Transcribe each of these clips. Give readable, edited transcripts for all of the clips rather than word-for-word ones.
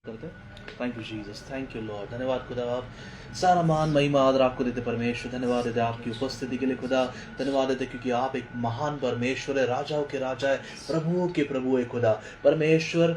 करते हैं। Thank you Jesus, thank you Lord. धन्यवाद खुदा, आप सारा मान महिमा आदर आपको देते परमेश्वर। धन्यवाद देते आपकी उपस्थिति के लिए खुदा। धन्यवाद देते क्योंकि आप एक महान परमेश्वर है, राजाओं के राजा है, प्रभुओं के प्रभु है खुदा। परमेश्वर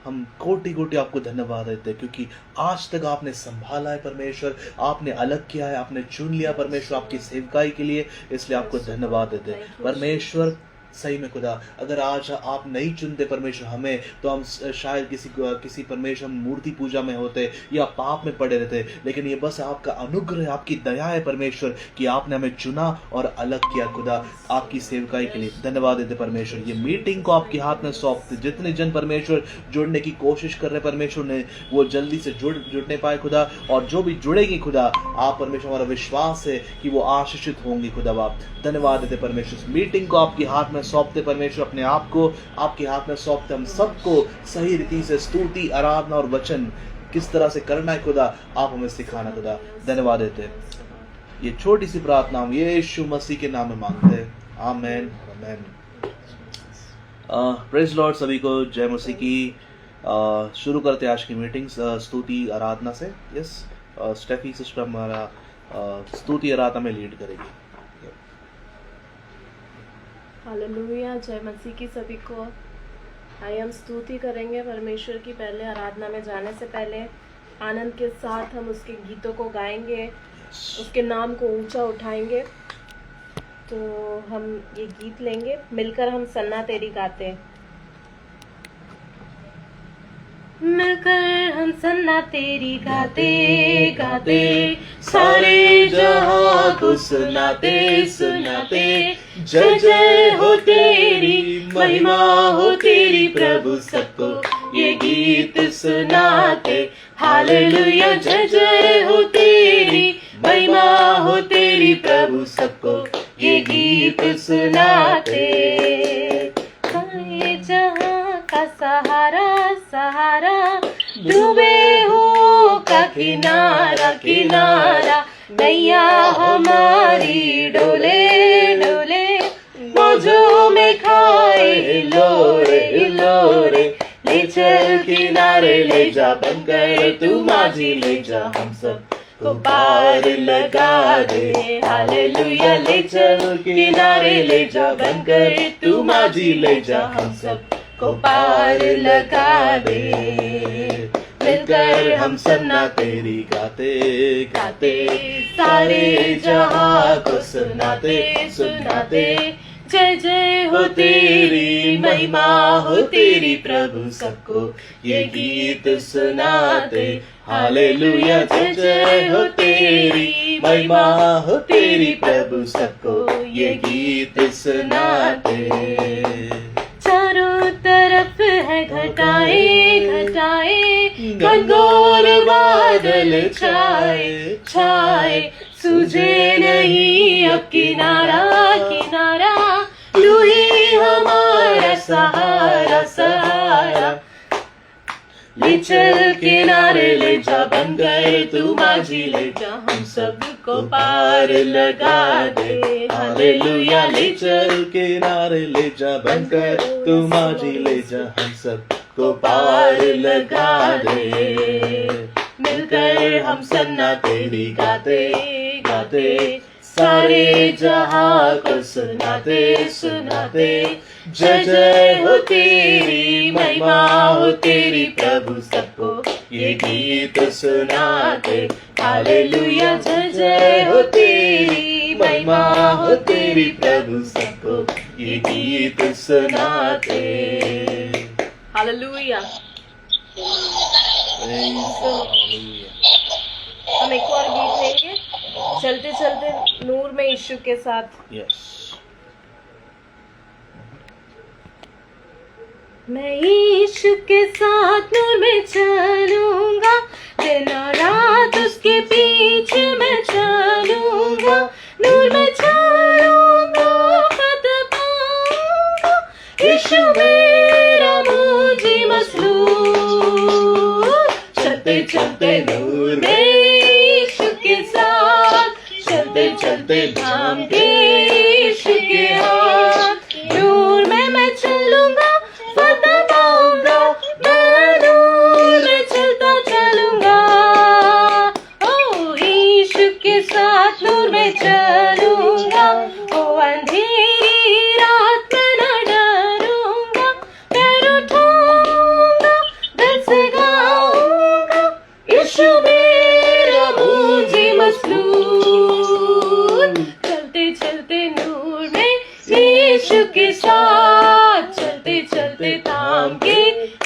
हम कोटि कोटि आपको धन्यवाद देते हैं क्योंकि आज तक आपने संभाला है परमेश्वर, आपने अलग किया है, आपने चुन लिया परमेश्वर आपकी सेवकाई के लिए, इसलिए आपको धन्यवाद देते हैं परमेश्वर। सही में खुदा, अगर आज आप नहीं चुनते परमेश्वर हमें, तो हम शायद किसी परमेश्वर मूर्ति पूजा में होते या पाप में पड़े रहते। लेकिन ये बस आपका अनुग्रह, आपकी दया है परमेश्वर कि आपने हमें चुना और अलग किया खुदा आपकी सेवकाई के लिए। धन्यवाद देते परमेश्वर। ये मीटिंग को आपके हाथ में सौंपते, जितने जन परमेश्वर जुड़ने की कोशिश कर रहे परमेश्वर ने वो जल्दी से जुड़ने पाए खुदा, और जो भी जुड़ेगी खुदा, आप परमेश्वर हमारा विश्वास है कि वो आशीषित होंगी खुदा बाप। धन्यवाद देते परमेश्वर। मीटिंग को आपके हाथ में सौंपते परमेश्वर, अपने आप को आपके हाथ में सौंपते, हम सबको सही रीति से स्तुति, आराधना और वचन किस तरह से करना है खुदा, आप हमें सिखाना खुदा। धन्यवाद देते। ये छोटी सी प्रार्थना हम यीशु मसीह के नाम में मांगते हैं, आमेन आमेन। प्रेज लॉर्ड, सभी को जय मसीह की। शुरू करते आज की मीटिंग स्तुति आराधना से। यस, स्टेफी सिस्टर हमारा स्तुति आराधना में लीड करेगी। हालेलुया, जय मसीह की सभी को। आइए हम स्तुति करेंगे परमेश्वर की। पहले आराधना में जाने से पहले आनंद के साथ हम उसके गीतों को गाएंगे, उसके नाम को ऊंचा उठाएंगे। तो हम ये गीत लेंगे, मिलकर हम सन्ना तेरी गाते हैं। मिलकर हम सन्ना तेरी गाते गाते, सारे जहां को सुनाते सुनाते, जय जय हो तेरी, महिमा हो तेरी प्रभु, सबको ये गीत सुनाते। हालेलुया, जय जय हो तेरी, महिमा हो तेरी प्रभु, सबको ये गीत सुनाते। सारे जहां का सहारा सहारा, डूबे हो का किनारा किनारा, नैया हमारी डोले डोले, मौजों में खाए लोरे लोरे, ले चल किनारे ले जा, बनकर तू माझी ले जा, हम सब को पार लगा दे। हालेलुया, ले चल किनारे ले जा, बनकर तू माझी ले जा, हम सब को पार लगा दे। मिलकर हम सन्ना तेरी गाते गाते, सारे जहां को सुनाते सुनाते, जय जय हो तेरी, महिमा हो तेरी प्रभु, सबको ये गीत सुनाते। हालेलुया, जय जय हो तेरी, महिमा हो तेरी प्रभु, सबको ये गीत सुनाते। चारों तरफ है घटाए घटाए, घनघोर बादल छाए छाए, सूझे नहीं अब किनारा किनारा, तू ही हमारा सहारा सहारा, ले चल किनारे ले जा, बनकर तू माझी ले जा, हम सबको पार लगा दे। हालेलुया, ले चल किनारे ले जा, बनकर तू माझी ले जा, हम सबको पार लगा दे। मिलकर हम सन्ना तेरी गाते गाते, सारे जहां को सुनाते सुनाते, जय जय हो तेरी, महिमा हो तेरी प्रभु, सबको ये गीत सुनाते। हालेलुया, जय जय हो तेरी, महिमा हो तेरी प्रभु, सबको ये गीत सुनाते। हालेलुया। हम एक और गीत लेंगे, चलते चलते नूर में यीशु के साथ। यस। मैं यीशु के साथ नूर में चलूंगा, दिन और रात उसके पीछे मैं चलूंगा, नूर में चलूंगा, फतह पाऊंगा, यीशु मेरा मुझे मसलूब। चलते चलते नूर में यीशु के साथ, चलते चलते धाम के यीशु के हाथ, नूर में मैं चलूंगा, फतह पाऊंगा, मैं नूर में चल यीशु मेरा मुझे मसलून, चलते चलते नूर में यीशु के साथ, चलते चलते थाम के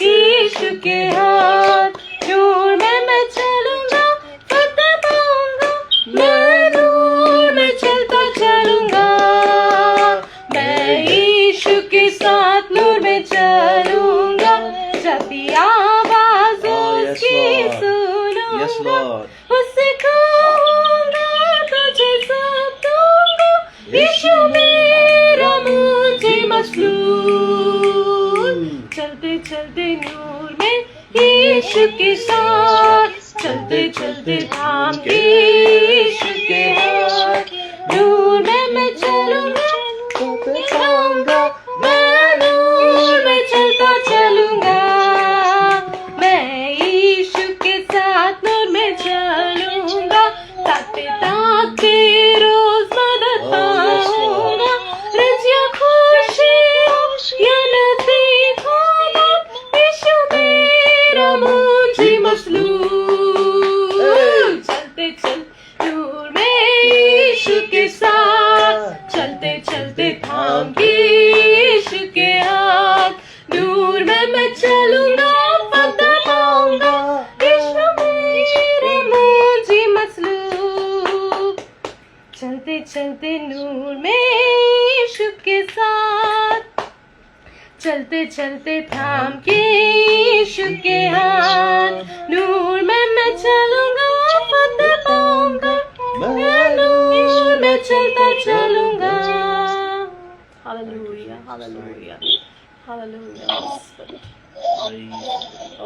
यीशु के हाथ, नूर में मैं चलूंगा फतेह पाऊंगा, मैं नूर में चलता चलूंगा, मैं यीशु के साथ नूर में चलूंगा, जब आवाज उसकी सुनूंगा, Yes, Lord. उससे कहूंगा तुझे सब दूंगा, यीशु मेरा मुझे मसलून, चलते चलते नूर में यीशु के साथ, चलते चलते थाम के यीशु के हाथ, नूर में मैं चलूंगा चलूंगा, मैं नूर में चलता चलूंगा, मैं यीशु के साथ नूर में चलूंगा, ताकते ताकते रोज मदद पाऊंगा, रजिया खुशियाँ या नसीब होगा, यीशु मेरा मुझे मसलून, चलते चल नूर में यीशु के साथ, चलते चलते थाम के यीशु के हाथ, नूर में मैं चलूंगा फतेह पाऊंगा, यीशु मेरे मुझे मसलून, चलते चलते नूर में यीशु के साथ, चलते चलते थाम के यीशु के हाथ, नूर में मैं चलूंगा फतेह पाऊंगा, मैं नूर में चलता चलूंगा। Hallelujah hallelujah hallelujah. ओ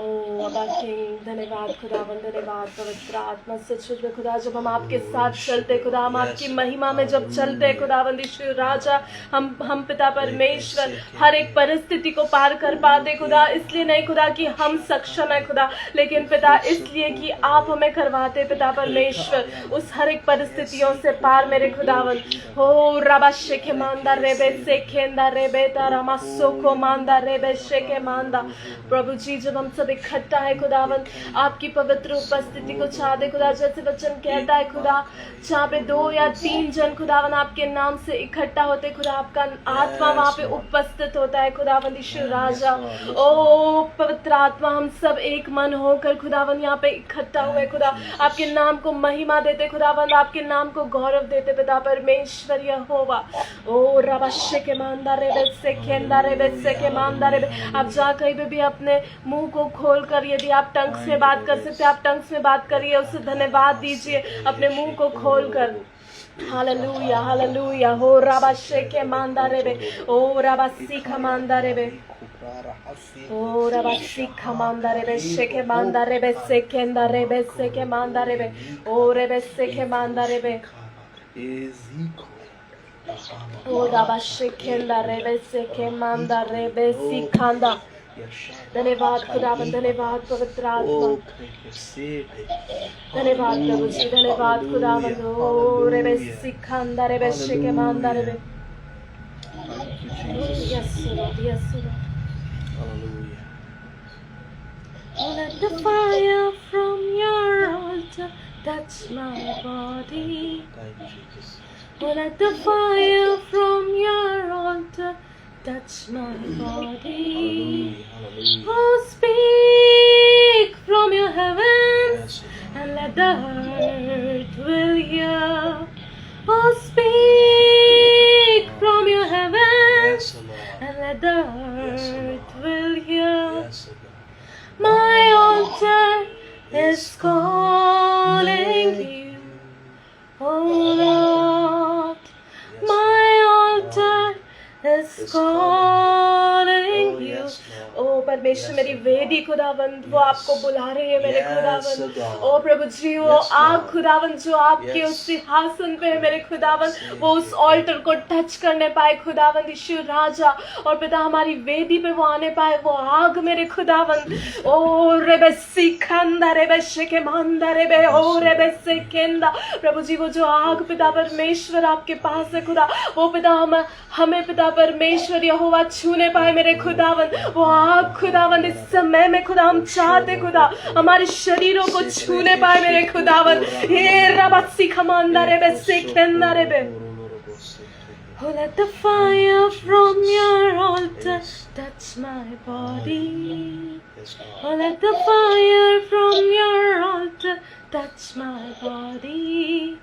अबा किंग, धन्यवाद खुदावन, धन्यवाद पवित्र आत्मा। सचमुच में खुदा जब हम आपके साथ चलते खुदा, हम आपकी महिमा में जब चलते खुदावन यीशु राजा, हम पिता परमेश्वर हर एक परिस्थिति को पार कर पाते खुदा, इसलिए नहीं खुदा कि हम सक्षम है खुदा, लेकिन पिता इसलिए कि आप हमें करवाते पिता परमेश्वर उस हर एक परिस्थितियों से पार मेरे खुदावन। हो रबा शेखे मांदा रेबे से खेंदा रेबे तारा मासो को मांदा रेबे शेखे मांदा। प्रभु जी जब हम सब इकट्ठा है खुदावन आपकी पवित्र उपस्थिति को चाह दे खुदा, जैसे वचन कहता है खुदा, जहाँ पे 2 या 3 जन खुदावन आपके नाम से इकट्ठा होते खुदा, आपका आत्मा वहाँ पे उपस्थित होता है खुदावन यीशु राजा। ओ पवित्र आत्मा, हम सब एक मन होकर खुदावन यहाँ पे इकट्ठा हुए खुदा, आपके नाम को महिमा देते खुदावन, आपके नाम को गौरव देते पिता परमेश्वर यहोवा। ओ रबशे के मांदा रेबे से खेंदा रेबे से के मांदा रेबे। आप जहाँ कहीं पे भी अपने मुंह को खोलकर, यदि आप टंग्स में बात कर सकते आप टंग्स में बात करिए, उससे धन्यवाद दीजिए अपने मुंह को खोलकर। Hallelujah hallelujah. हो राबा शेके मांदा रेबे, ओ राबा सीखा मांदा रेबे, ओ राबा सीखा मांदा रेबे शेके मांदा रेबे सेकेंदा रेबे सेके मांदा रेबे, ओ रेबे सेके मांदा रेबे, ओ राबा शेकेंदा रेबे सेके मांदा रेबे सीखांदा। धन्यवाद खुदावन, धन्यवाद पवित्र आत्मा, धन्यवाद प्रभु जी, धन्यवाद खुदावन। ओ रेबे सिखांदा रेबे शेके मांदा रेबे। Yes Lord, yes Lord. Oh, let the fire from your altar touch my body. Oh, let the fire from your altar touch my body. Oh, speak from your heavens and let the earth will hear. Oh, speak from your heavens and let the earth will hear. My altar is calling you, oh Lord. My altar is calling you. ओ परमेश्वर, मेरी वेदी खुदावंद वो आपको बुला रहे हैं मेरे खुदावंद। ओ प्रभु जी, वो आग खुदावंद जो आपके उस सिंहासन पे है मेरे खुदावंद, वो उस ऑल्टर को टच करने पाए खुदावंद यीशु राजा, और पिता हमारी वेदी पे वो आने पाए, वो आग मेरे खुदावंद। ओ रेबे सिखंदा रेबे शेके मांदा रेबे, ओ रेबे सेकेंदा। प्रभु जी, वो जो आग पिता परमेश्वर आपके पास है खुदा, वो पिता हमें पिता परमेश्वर यहोवा छूने पाए मेरे खुदावंद। वो आग खुदावन इस समय में खुदा हम चाहते खुदा हमारे शरीरों को छूने पाए मेरे खुदावन। हे रबसी खमांदा रे बे से खेंदा रे बे। Oh, let the fire from your altar touch my body. Oh, let the fire from your altar touch my body.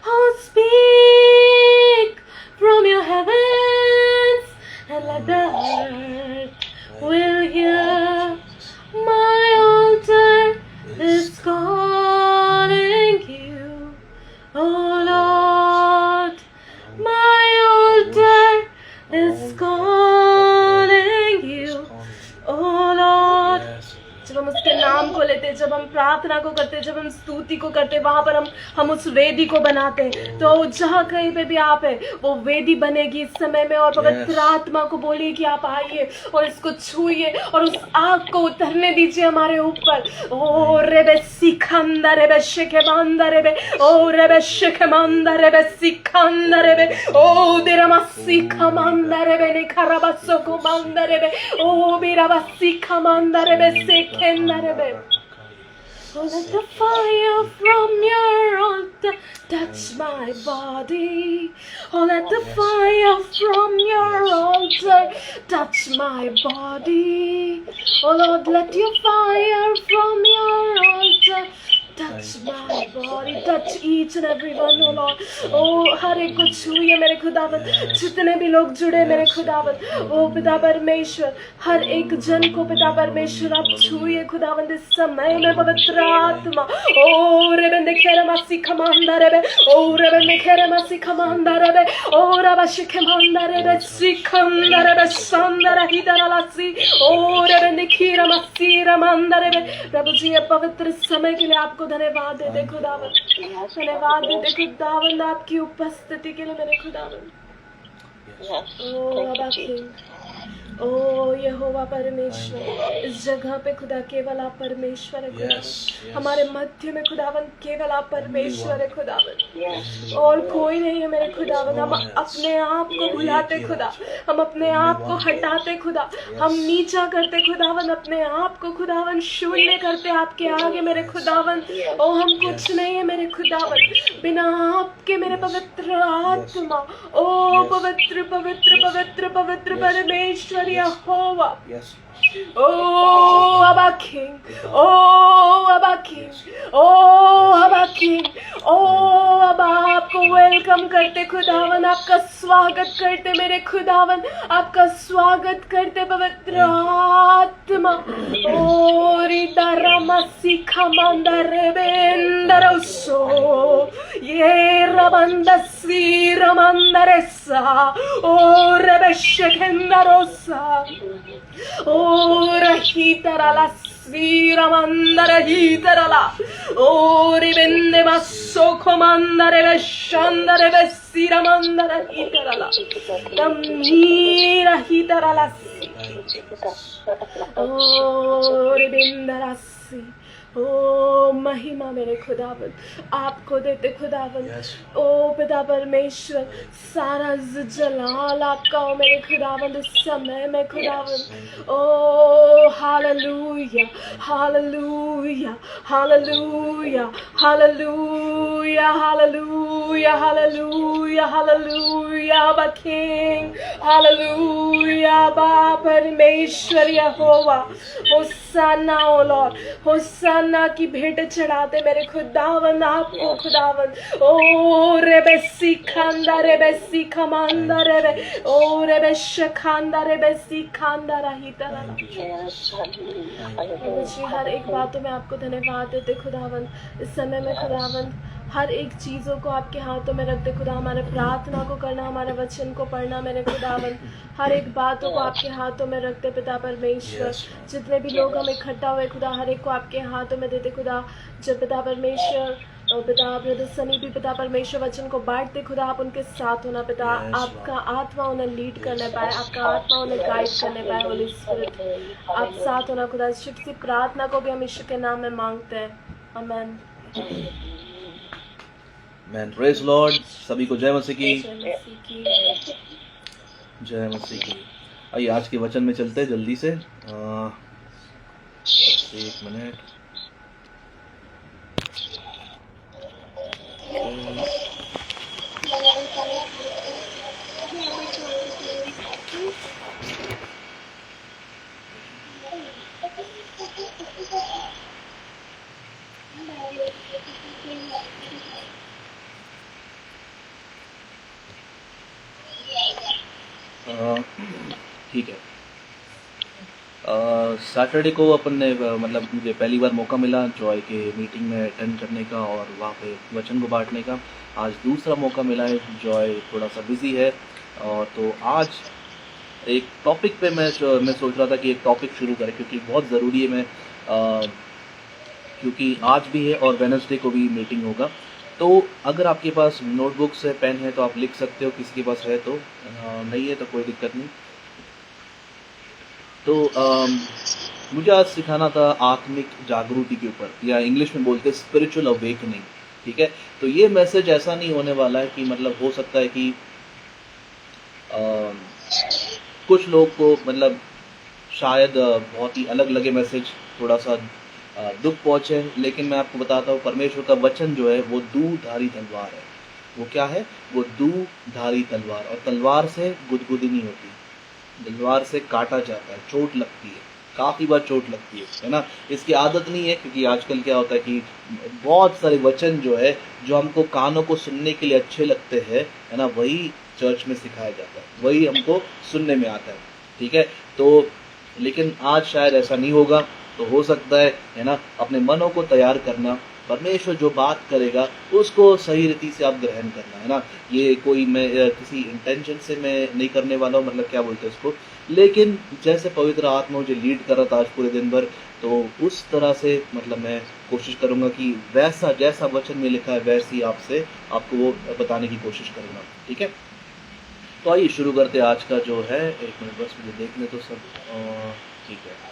Oh, speak from your heavens and let the earth will hear. My altar is calling you, oh Lord. My altar is calling you, oh Lord. जब हम उसके नाम को लेते, जब हम प्रार्थना को करते, जब हम स्तुति को करते, वहां पर हम उस वेदी को बनाते हैं। तो जहाँ कहीं पे भी आप है वो वेदी बनेगी इस समय में। और पवित्र आत्मा को बोलिए कि आप आइए और इसको छूइए और उस आग को उतरने दीजिए हमारे ऊपर। ओ रेबे सिखंदा रेबे शेखेमांदा रेबे, ओ रेबे शेखेमांदा रेबे सिखंदा रेबे, ओ देरमा सिखमांदा रेबे ने खराबासो को मांदा रेबे, ओ बेराबा सिखमांदा रेबे सेखेंदा रेबे। Oh, let the fire from your altar touch my body. Oh, let the fire from your altar touch my body. Oh Lord, let your fire from your altar touch my body, touch each and every one, oh Lord. Oh, हर एक को छूइए मेरे खुदावन, जितने भी लोग जुड़े मेरे खुदावन, ओ पिता परमेश्वर, हर एक जन को पिता परमेश्वर आप छूइए खुदावन इस समय में पवित्र आत्मा। ओ रेबेंदे खेरे मासी खमांदा रेबे, ओ रेबेंदे खेरे मासी खमांदा रेबे, ओ रबा शिखमांदा रेबे सिखंदा रेबे संदा रहिदा लासी, ओ रेबेंदे खीरा मासी रमांदा रेबे। प्रभु जी ये पवित्र समय के लिए आपको धन्यवाद देते खुदावन, धन्यवाद देते खुदावन आपकी उपस्थिति के लिए मेरे खुदावन। ओ अबा किंग, ओ यहोवा परमेश्वर, इस जगह पे खुदा केवल आप परमेश्वर है खुदावन। हमारे मध्य में खुदावन केवल आप परमेश्वर है खुदावन, और कोई नहीं है मेरे खुदावन। हम अपने आप को भुलाते खुदा, हम अपने आप को हटाते खुदा, हम नीचा करते खुदावन, अपने आप को खुदावन शून्य करते आपके आगे मेरे खुदावन। ओ हम कुछ नहीं है मेरे खुदावन बिना आपके मेरे पवित्र आत्मा। ओ पवित्र पवित्र पवित्र पवित्र परमेश्वर यहोवा। Oh, Abba King, oh, Abba King, oh, Abba King, oh, Abba आपको वेलकम करते खुदावन, आपका स्वागत करते मेरे खुदावन, आपका स्वागत करते पवित्र आत्मा। ओ रिदारा मसीखा मंदरे बेंदरसो, ये रबंदसी रमंदरेसा, ओ रेबेशकेंदरोसा, ओ रहीतरला सीरा मंदर हीतरला, ओ रिबेंदे बासो कोमंदरे बेशंदरे बेसीरा मंदर हीतरला, तमीरा हीतरला, ओ रिबेंदरासी। ओ महिमा मेरे खुदावन आपको देते खुदावन। ओ पिता परमेश्वर सारा जलाल आपका हो मेरे खुदावन इस समय में खुदावन। Oh hallelujah hallelujah hallelujah hallelujah hallelujah hallelujah hallelujah बा किंग हालेलुया बा परमेश्वर यहोवा। होसाना ओ लॉर्ड, होसाना की भेंट चढ़ाते मेरे खुदावन आपको खुदावन। ओ रेबेसी खांदा रेबेसी खमांदा रेबे, ओ रेबेश खांदा रेबेसी खांदा रही तरह। मुझे हर एक बातों में आपको धन्यवाद देते खुदावन इस समय में खुदावन। हर एक चीज़ों को आपके हाथों में रखते खुदा, हमारे प्रार्थना को करना, हमारे वचन को पढ़ना मेरे खुदावन, हर एक बातों को आपके हाथों में रखते पिता परमेश्वर। जितने भी लोग हम इकट्ठा हुए खुदा हर एक को आपके हाथों में देते खुदा। जब पिता परमेश्वर और पिता ब्रदर सनी भी पिता परमेश्वर वचन को बांटते खुदा, आप उनके साथ होना पिता, आपका आत्मा उन्हें लीड करने पाए, आपका आत्मा उन्हें गाइड करने पाए। होली स्पिरिट आप साथ होना खुदा। इस सी प्रार्थना को भी हम यीशु के नाम में मांगते हैं, आमेन। Man praise Lord. सभी को जय मसीह की, जय मसीह की। आइए आज के वचन में चलते हैं जल्दी से। एक मिनट। ठीक है। सैटरडे को अपन ने मतलब मुझे पहली बार मौका मिला जॉय के मीटिंग में अटेंड करने का और वहाँ पे वचन को बांटने का। आज दूसरा मौका मिला है, जॉय थोड़ा सा बिजी है और तो आज एक टॉपिक पे मैं सोच रहा था कि एक टॉपिक शुरू करें क्योंकि बहुत ज़रूरी है। मैं क्योंकि आज भी है और वेडनेसडे को भी मीटिंग होगा। तो अगर आपके पास नोटबुक्स है, पेन है तो आप लिख सकते हो, किसी के पास है तो, नहीं है तो कोई दिक्कत नहीं। तो मुझे आज सिखाना था आत्मिक जागृति के ऊपर, या इंग्लिश में बोलते हैं स्पिरिचुअल अवेकनिंग। ठीक है, तो ये मैसेज ऐसा नहीं होने वाला है कि मतलब हो सकता है कि कुछ लोग को मतलब शायद बहुत ही अलग लगे मैसेज, थोड़ा सा दुख पहुँचे, लेकिन मैं आपको बताता हूँ परमेश्वर का वचन जो है वो दूधारी तलवार है। वो क्या है? वो दूधारी तलवार, और तलवार से गुदगुदी नहीं होती, तलवार से काटा जाता है, चोट लगती है, काफ़ी बार चोट लगती है ना। इसकी आदत नहीं है क्योंकि आजकल क्या होता है कि बहुत सारे वचन जो है जो हमको कानों को सुनने के लिए अच्छे लगते हैं, है ना, वही चर्च में सिखाया जाता है, वही हमको सुनने में आता है। ठीक है, तो लेकिन आज शायद ऐसा नहीं होगा। तो हो सकता है ना, अपने मनों को तैयार करना, परमेश्वर जो बात करेगा उसको सही रीति से आप ग्रहण करना, है ना। ये कोई मैं किसी इंटेंशन से मैं नहीं करने वाला हूँ, मतलब क्या बोलते हैं उसको, लेकिन जैसे पवित्र आत्मा मुझे लीड कर रहा था आज पूरे दिन भर, तो उस तरह से मतलब मैं कोशिश करूँगा कि वैसा जैसा वचन में लिखा है वैसी आपको वो बताने की कोशिश करूँगा। ठीक है, तो आइए शुरू करते हैं आज का जो है। एक मिनट बस मुझे देखने तो सब। ठीक है,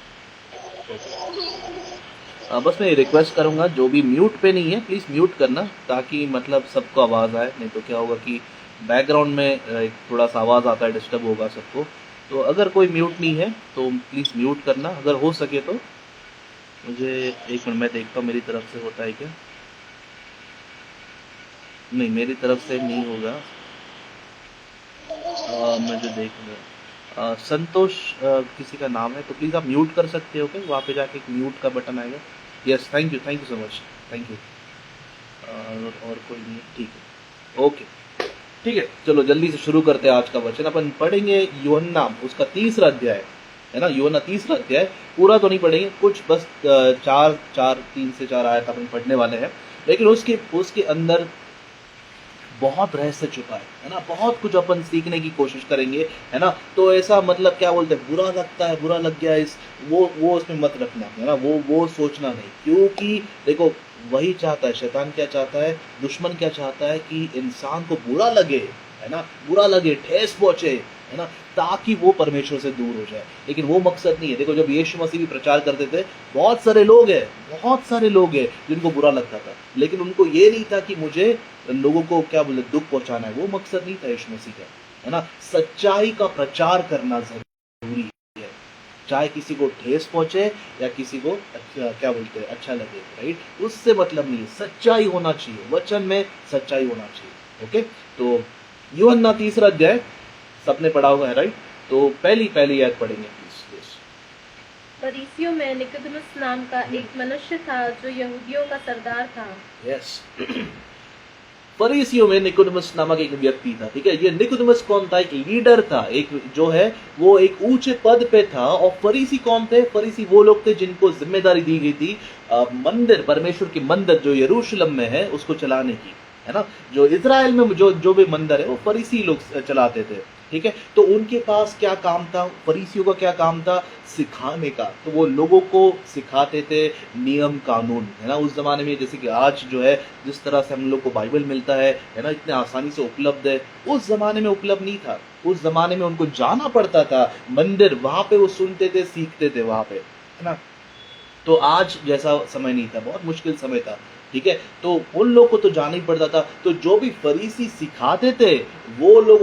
बस मैं रिक्वेस्ट करूंगा जो भी म्यूट पे नहीं है प्लीज़ म्यूट करना, ताकि मतलब सबको आवाज़ आए। नहीं तो क्या होगा कि बैकग्राउंड में एक थोड़ा सा आवाज़ आता है, डिस्टर्ब होगा सबको। तो अगर कोई म्यूट नहीं है तो प्लीज़ म्यूट करना, अगर हो सके तो। मुझे एक मिनट, मैं देखता हूँ मेरी तरफ से होता है क्या। नहीं, मेरी तरफ से नहीं होगा। मुझे देखना, संतोष किसी का नाम है, तो प्लीज़ आप म्यूट कर सकते हो क्या? वहाँ पे जाके एक म्यूट का बटन आएगा। Yes, thank you so much, thank you. और कोई नहीं? ठीक है, ओके, ठीक है। चलो जल्दी से शुरू करते हैं आज का वचन। अपन पढ़ेंगे यूहन्ना उसका 3रा अध्याय, है ना, यूहन्ना 3रा अध्याय। पूरा तो नहीं पढ़ेंगे, कुछ बस 3 से 4 आयत अपन पढ़ने वाले हैं, लेकिन उसके अंदर बहुत रहस्य छुपा है ना। बहुत कुछ अपन सीखने की कोशिश करेंगे, है ना। तो ऐसा मतलब क्या बोलते हैं, बुरा लगता है, बुरा लग गया वो उसमें मत रखना, है ना। वो सोचना नहीं, क्योंकि देखो वही चाहता है, शैतान क्या चाहता है, दुश्मन क्या चाहता है कि इंसान को बुरा लगे, है ना, बुरा लगे, ठेस पहुंचे, है ना, ताकि वो परमेश्वर से दूर हो जाए। लेकिन वो मकसद नहीं है। देखो जब यीशु मसीह भी प्रचार करते थे, बहुत सारे लोग हैं जिनको बुरा लगता था, लेकिन उनको ये नहीं था कि मुझे लोगों को क्या बोले दुख पहुंचाना है। वो मकसद नहीं था यीशु मसीह का, है ना। सच्चाई का प्रचार करना जरूरी है, चाहे किसी को ठेस पहुंचे या किसी को क्या बोलते हैं अच्छा लगे, राइट। उससे मतलब नहीं है, सच्चाई होना चाहिए, वचन में सच्चाई होना चाहिए। ओके, तो यूहन्ना 3रा अध्याय सबने पढ़ा हुआ है, राइट। तो पहली आयत पढ़ेंगे प्लीज। फरीसियों में निकोदेमुस नाम का एक मनुष्य था जो यहूदियों का सरदार था। यस, फरीसियों में निकोदेमुस नामक एक व्यक्ति था। ठीक है, ये निकोदेमुस कौन था? एक लीडर था, एक जो है वो एक ऊंचे पद पे था। और फरीसी कौन थे? फरीसी वो लोग थे जिनको जिम्मेदारी दी गई थी मंदिर, परमेश्वर की मंदिर जो यरूशलेम में है उसको चलाने की, है ना। जो इजराइल में जो भी मंदिर है वो फरीसी लोग चलाते थे। ठीक है, तो उनके पास क्या काम था? फरीसियों का क्या काम था? सिखाने का। तो वो लोगों को सिखाते थे नियम कानून, है ना। उस जमाने में जैसे कि आज जो है जिस तरह से हम लोग को बाइबल मिलता है ना, इतने आसानी से उपलब्ध है, उस जमाने में उपलब्ध नहीं था। उस जमाने में उनको जाना पड़ता था मंदिर, वहां पे वो सुनते थे, सीखते थे वहां पे, है ना। तो आज जैसा समय नहीं था, बहुत मुश्किल समय था। ठीक है, तो उन लोग को तो जाना ही पड़ता था। तो जो भी फरीसी सिखाते थे वो लोग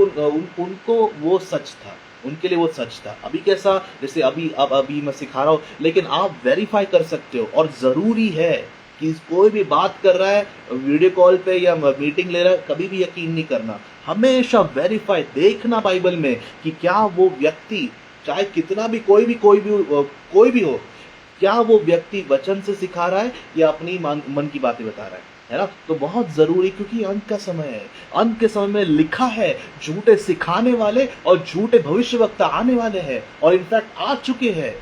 उनको वो सच था, उनके लिए वो सच था। अभी कैसा, जैसे अभी मैं सिखा रहा हूँ, लेकिन आप वेरीफाई कर सकते हो। और जरूरी है कि कोई भी बात कर रहा है वीडियो कॉल पे या मीटिंग ले रहा है, कभी भी यकीन नहीं करना, हमेशा वेरीफाई देखना बाइबल में कि क्या वो व्यक्ति, चाहे कितना भी कोई भी हो, क्या वो व्यक्ति वचन से सिखा रहा है या अपनी मन की बातें बता रहा है ना। तो बहुत जरूरी, क्योंकि अंत का समय है। अंत के समय में लिखा है झूठे सिखाने वाले और झूठे भविष्यवक्ता आने वाले हैं, और इनफैक्ट आ चुके हैं।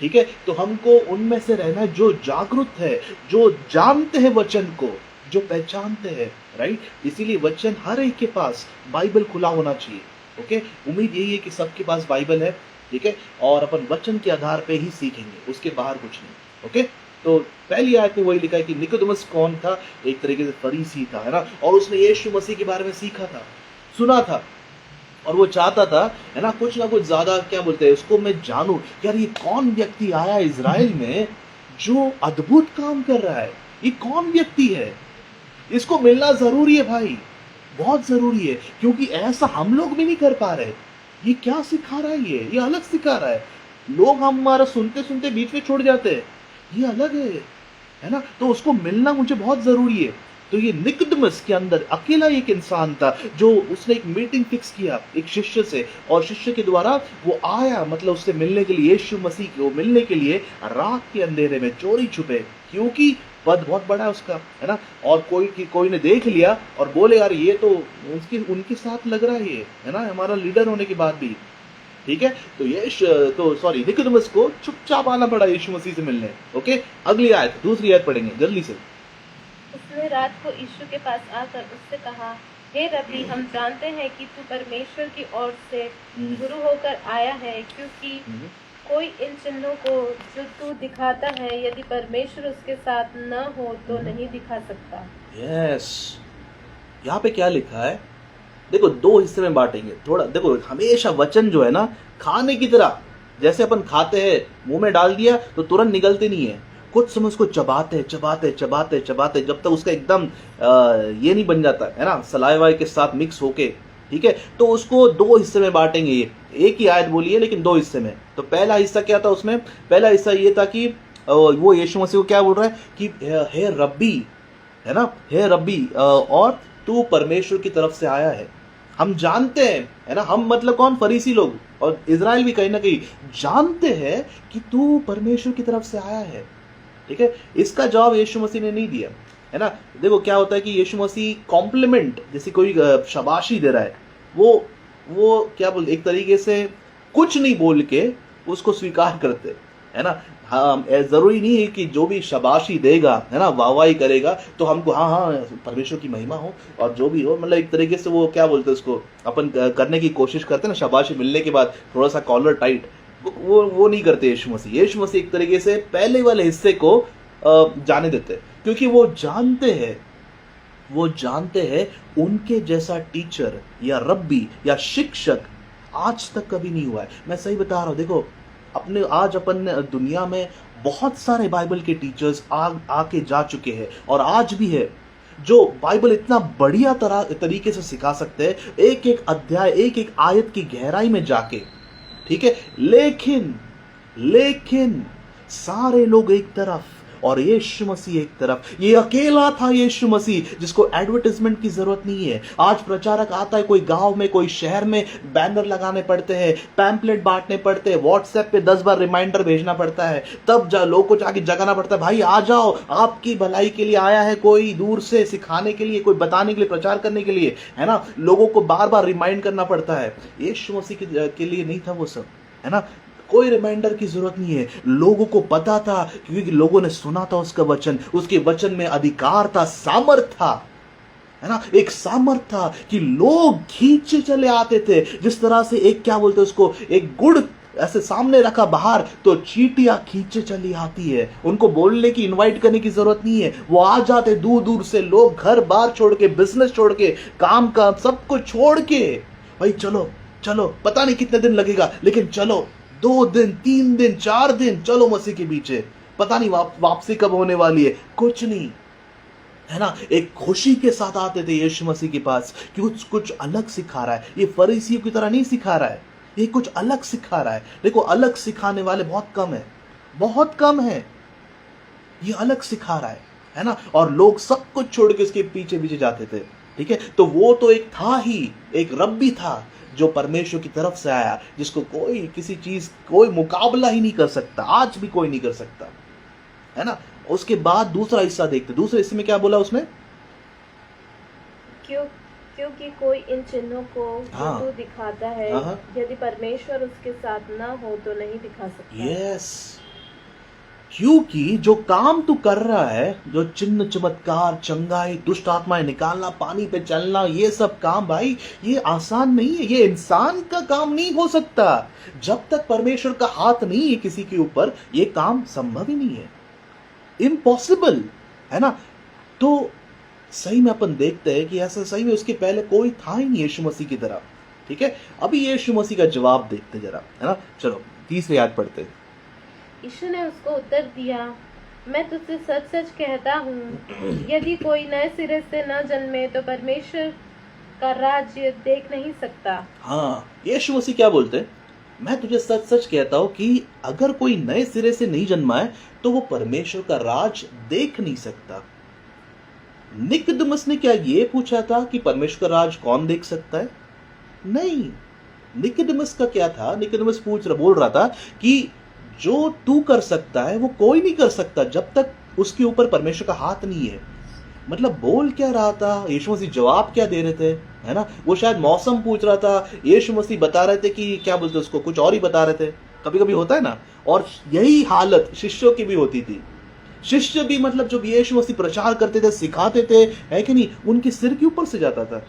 ठीक है, तो हमको उनमें से रहना है जो जागरूक है, जो जानते हैं वचन को, जो पहचानते हैं, राइट। इसीलिए वचन हर एक के पास बाइबल खुला होना चाहिए। ओके, उम्मीद यही है कि सबके पास बाइबल है। ठीक है, और अपन वचन के आधार पे ही सीखेंगे, उसके बाहर कुछ नहीं। ओके, तो पहली आयत में वही लिखा है कि निकोदेमुस कौन था, एक तरीके से फरीसी था, है ना, और उसने यीशु मसीह के बारे में सीखा था, सुना था, और वो चाहता था, है ना कुछ ज्यादा, क्या बोलते हैं उसको, मैं जानूं यार ये कौन व्यक्ति आया इजराइल में जो अद्भुत काम कर रहा है, ये कौन व्यक्ति है, इसको मिलना जरूरी है भाई, बहुत जरूरी है, क्योंकि ऐसा हम लोग भी नहीं कर पा रहे। ये क्या सिखा रहा है, ये अलग सिखा रहा है। लोग हमारा सुनते सुनते बीच में छोड़ जाते हैं, ये अलग है ना, तो उसको मिलना मुझे बहुत जरूरी है। तो ये निकोदेमुस के अंदर अकेला एक इंसान था जो उसने एक मीटिंग फिक्स किया एक शिष्य से, और शिष्य के द्वारा वो आया, मतलब उससे मिलने के लिए, यीशु मसीह को मिलने के लिए रात के अंधेरे में चोरी छुपे, क्योंकि पद बहुत बड़ा है उसका, है ना, और कोई ने देख लिया और बोले यार ये तो उनके साथ लग रहा है, ये है ना, हमारा लीडर होने के बाद भी। ठीक है, तो निकोदेमुस को चुपचाप आना पड़ा यीशु मसीह से मिलने। ओके, अगली आयत, दूसरी आयत पढ़ेंगे जल्दी से। उसने रात को यीशु के पास आकर उससे कहा, हे रब्बी, हम जानते हैं कि तू परमेश्वर की ओर से गुरु होकर आया है, क्योंकि कोई इन चिन्हों को जो तू दिखाता है, यदि परमेश्वर उसके साथ न हो तो नहीं दिखा सकता। यस, यहाँ पे क्या लिखा है, देखो दो हिस्से में बांटेंगे थोड़ा। देखो हमेशा वचन जो है ना, खाने की तरह, जैसे अपन खाते हैं, मुंह में डाल दिया तो तुरंत निगलते नहीं है, कुछ समय उसको चबाते जब तक उसका एकदम ये नहीं बन जाता है ना, सलाइवा के साथ मिक्स होके। ठीक है, तो उसको दो हिस्से में बांटेंगे। ये एक ही आयत बोली है लेकिन दो हिस्से में। तो पहला हिस्सा क्या था उसमें, पहला हिस्सा ये था कि वो यीशु मसीह को क्या बोल रहा है कि हे रब्बी, है ना, हे रब्बी, और तू परमेश्वर की तरफ से आया है। हम जानते हैं, है ना, हम मतलब कौन, फरीसी लोग, और इजराइल भी कहीं ना कहीं जानते हैं कि तू परमेश्वर की तरफ से आया है। ठीक है, इसका जवाब यीशु मसीह ने नहीं दिया, है ना। देखो क्या होता है कि यीशु मसीह कॉम्प्लीमेंट, जैसे कोई शाबाशी दे रहा है, वो क्या बोल, एक तरीके से कुछ नहीं बोल के उसको स्वीकार करते, है ना। हाँ, जरूरी नहीं है कि जो भी शाबाशी देगा, है ना, वाहवाही करेगा तो हमको हाँ परमेश्वर की महिमा हो, और जो भी हो, मतलब एक तरीके से वो क्या बोलते हैं उसको, अपन करने की कोशिश करते हैं ना, शाबाशी मिलने के बाद थोड़ा सा कॉलर टाइट, वो नहीं करते यीशु मसीह। यीशु मसीह एक तरीके से पहले वाले हिस्से को जाने देते, क्योंकि वो जानते हैं उनके जैसा टीचर या रब्बी या शिक्षक आज तक कभी नहीं हुआ है। मैं सही बता रहा हूं, देखो आज अपन दुनिया में बहुत सारे बाइबल के टीचर्स आके जा चुके हैं, और आज भी है, जो बाइबल इतना बढ़िया तरीके से सिखा सकते हैं, एक एक अध्याय, एक एक आयत की गहराई में जाके। ठीक है, लेकिन सारे लोग एक तरफ और यीशु मसीह एक तरफ। ये अकेला था यीशु मसीह जिसको एडवर्टाइजमेंट की जरूरत नहीं है। आज प्रचारक आता है कोई गांव में, कोई शहर में, बैनर लगाने पड़ते हैं, पैम्पलेट बांटने पड़ते हैं, व्हाट्सएप पे 10 बार रिमाइंडर भेजना पड़ता है, तब लोग को जाके जगाना पड़ता है, भाई आ जाओ, आपकी भलाई के लिए आया है कोई, दूर से सिखाने के लिए, कोई बताने के लिए, प्रचार करने के लिए, है ना। लोगों को बार बार रिमाइंड करना पड़ता है। यीशु मसीह के लिए नहीं था वो सब, है ना। कोई रिमाइंडर की जरूरत नहीं है, लोगों को पता था, क्योंकि लोगों ने सुना था उसका वचन, उसके वचन में अधिकार था, सामर्थ था, है ना, एक सामर्थ था कि लोग खींचे चले आते थे। जिस तरह से एक क्या बोलते हैं उसको, एक गुड़ ऐसे सामने रखा बाहर तो चींटियां खींचे चली आती है, उनको बोलने की, इनवाइट करने की जरूरत नहीं है, वो आ जाते दूर दूर से। लोग घर बार छोड़ के, बिजनेस छोड़ के, काम का सब कुछ छोड़ के, भाई चलो चलो, पता नहीं कितने दिन लगेगा, लेकिन चलो, 2 दिन 3 दिन 4 दिन, चलो मसीह के पीछे, पता नहीं वापसी कब होने वाली है, कुछ नहीं, है ना। एक खुशी के साथ आते थे यीशु मसीह के पास कि कुछ अलग सिखा रहा है, ये फरीसियों की तरह नहीं सिखा रहा है, ये कुछ अलग सिखा रहा है। देखो, अलग सिखाने वाले बहुत कम है, बहुत कम है। ये अलग सिखा रहा है ना। और लोग सब कुछ छोड़ के इसके पीछे पीछे जाते थे, ठीक है। तो वो तो एक था ही, एक रब्बी था जो परमेश्वर की तरफ से आया, जिसको कोई किसी चीज कोई मुकाबला ही नहीं कर सकता, आज भी कोई नहीं कर सकता, है ना। उसके बाद दूसरा हिस्सा देखते, दूसरे हिस्से में क्या बोला उसने? क्योंकि कोई इन चिन्हों को हाँ। जो तू दिखाता है, हाँ। यदि परमेश्वर उसके साथ ना हो तो नहीं दिखा सकता। यस, क्योंकि जो काम तू कर रहा है, जो चिन्ह चमत्कार, चंगाई, दुष्ट आत्माएं निकालना, पानी पे चलना, ये सब काम भाई ये आसान नहीं है, ये इंसान का काम नहीं हो सकता। जब तक परमेश्वर का हाथ नहीं है किसी के ऊपर, ये काम संभव ही नहीं है, इम्पॉसिबल, है ना। तो सही में अपन देखते हैं कि ऐसा सही में उसके पहले कोई था ही नहीं यीशु मसीह की तरह, ठीक है। अभी यीशु मसीह का जवाब देखते जरा, है ना। चलो तीसरी आयत पढ़ते हैं। यीशु ने उसको उत्तर दिया, मैं तुझसे सच सच कहता हूँ, यदि कोई नए सिरे से न जन्मे तो परमेश्वर का राज्य देख नहीं सकता। हाँ, यीशु मसीह क्या बोलते हैं? मैं तुझे सच सच कहता हूं कि अगर कोई नए सिरे से नहीं जन्मा है तो वो परमेश्वर का राज देख नहीं सकता। निकोदेमस ने क्या ये पूछा था कि परमेश्वर का राज कौन देख सकता है? नहीं। निकोदेमस का क्या था? निकोदेमस बोल रहा था कि जो तू कर सकता है वो कोई नहीं कर सकता जब तक उसके ऊपर परमेश्वर का हाथ नहीं है। मतलब बोल क्या रहा था? यीशु मसीह जवाब क्या दे रहे थे, है ना। वो शायद मौसम पूछ रहा था, यीशु मसीह बता रहे थे कि क्या बोलते उसको, कुछ और ही बता रहे थे। कभी कभी होता है ना। और यही हालत शिष्यों की भी होती थी। शिष्य भी मतलब जब यीशु मसीह प्रचार करते थे, सिखाते थे, है कि नहीं, उनके सिर के ऊपर से जाता था।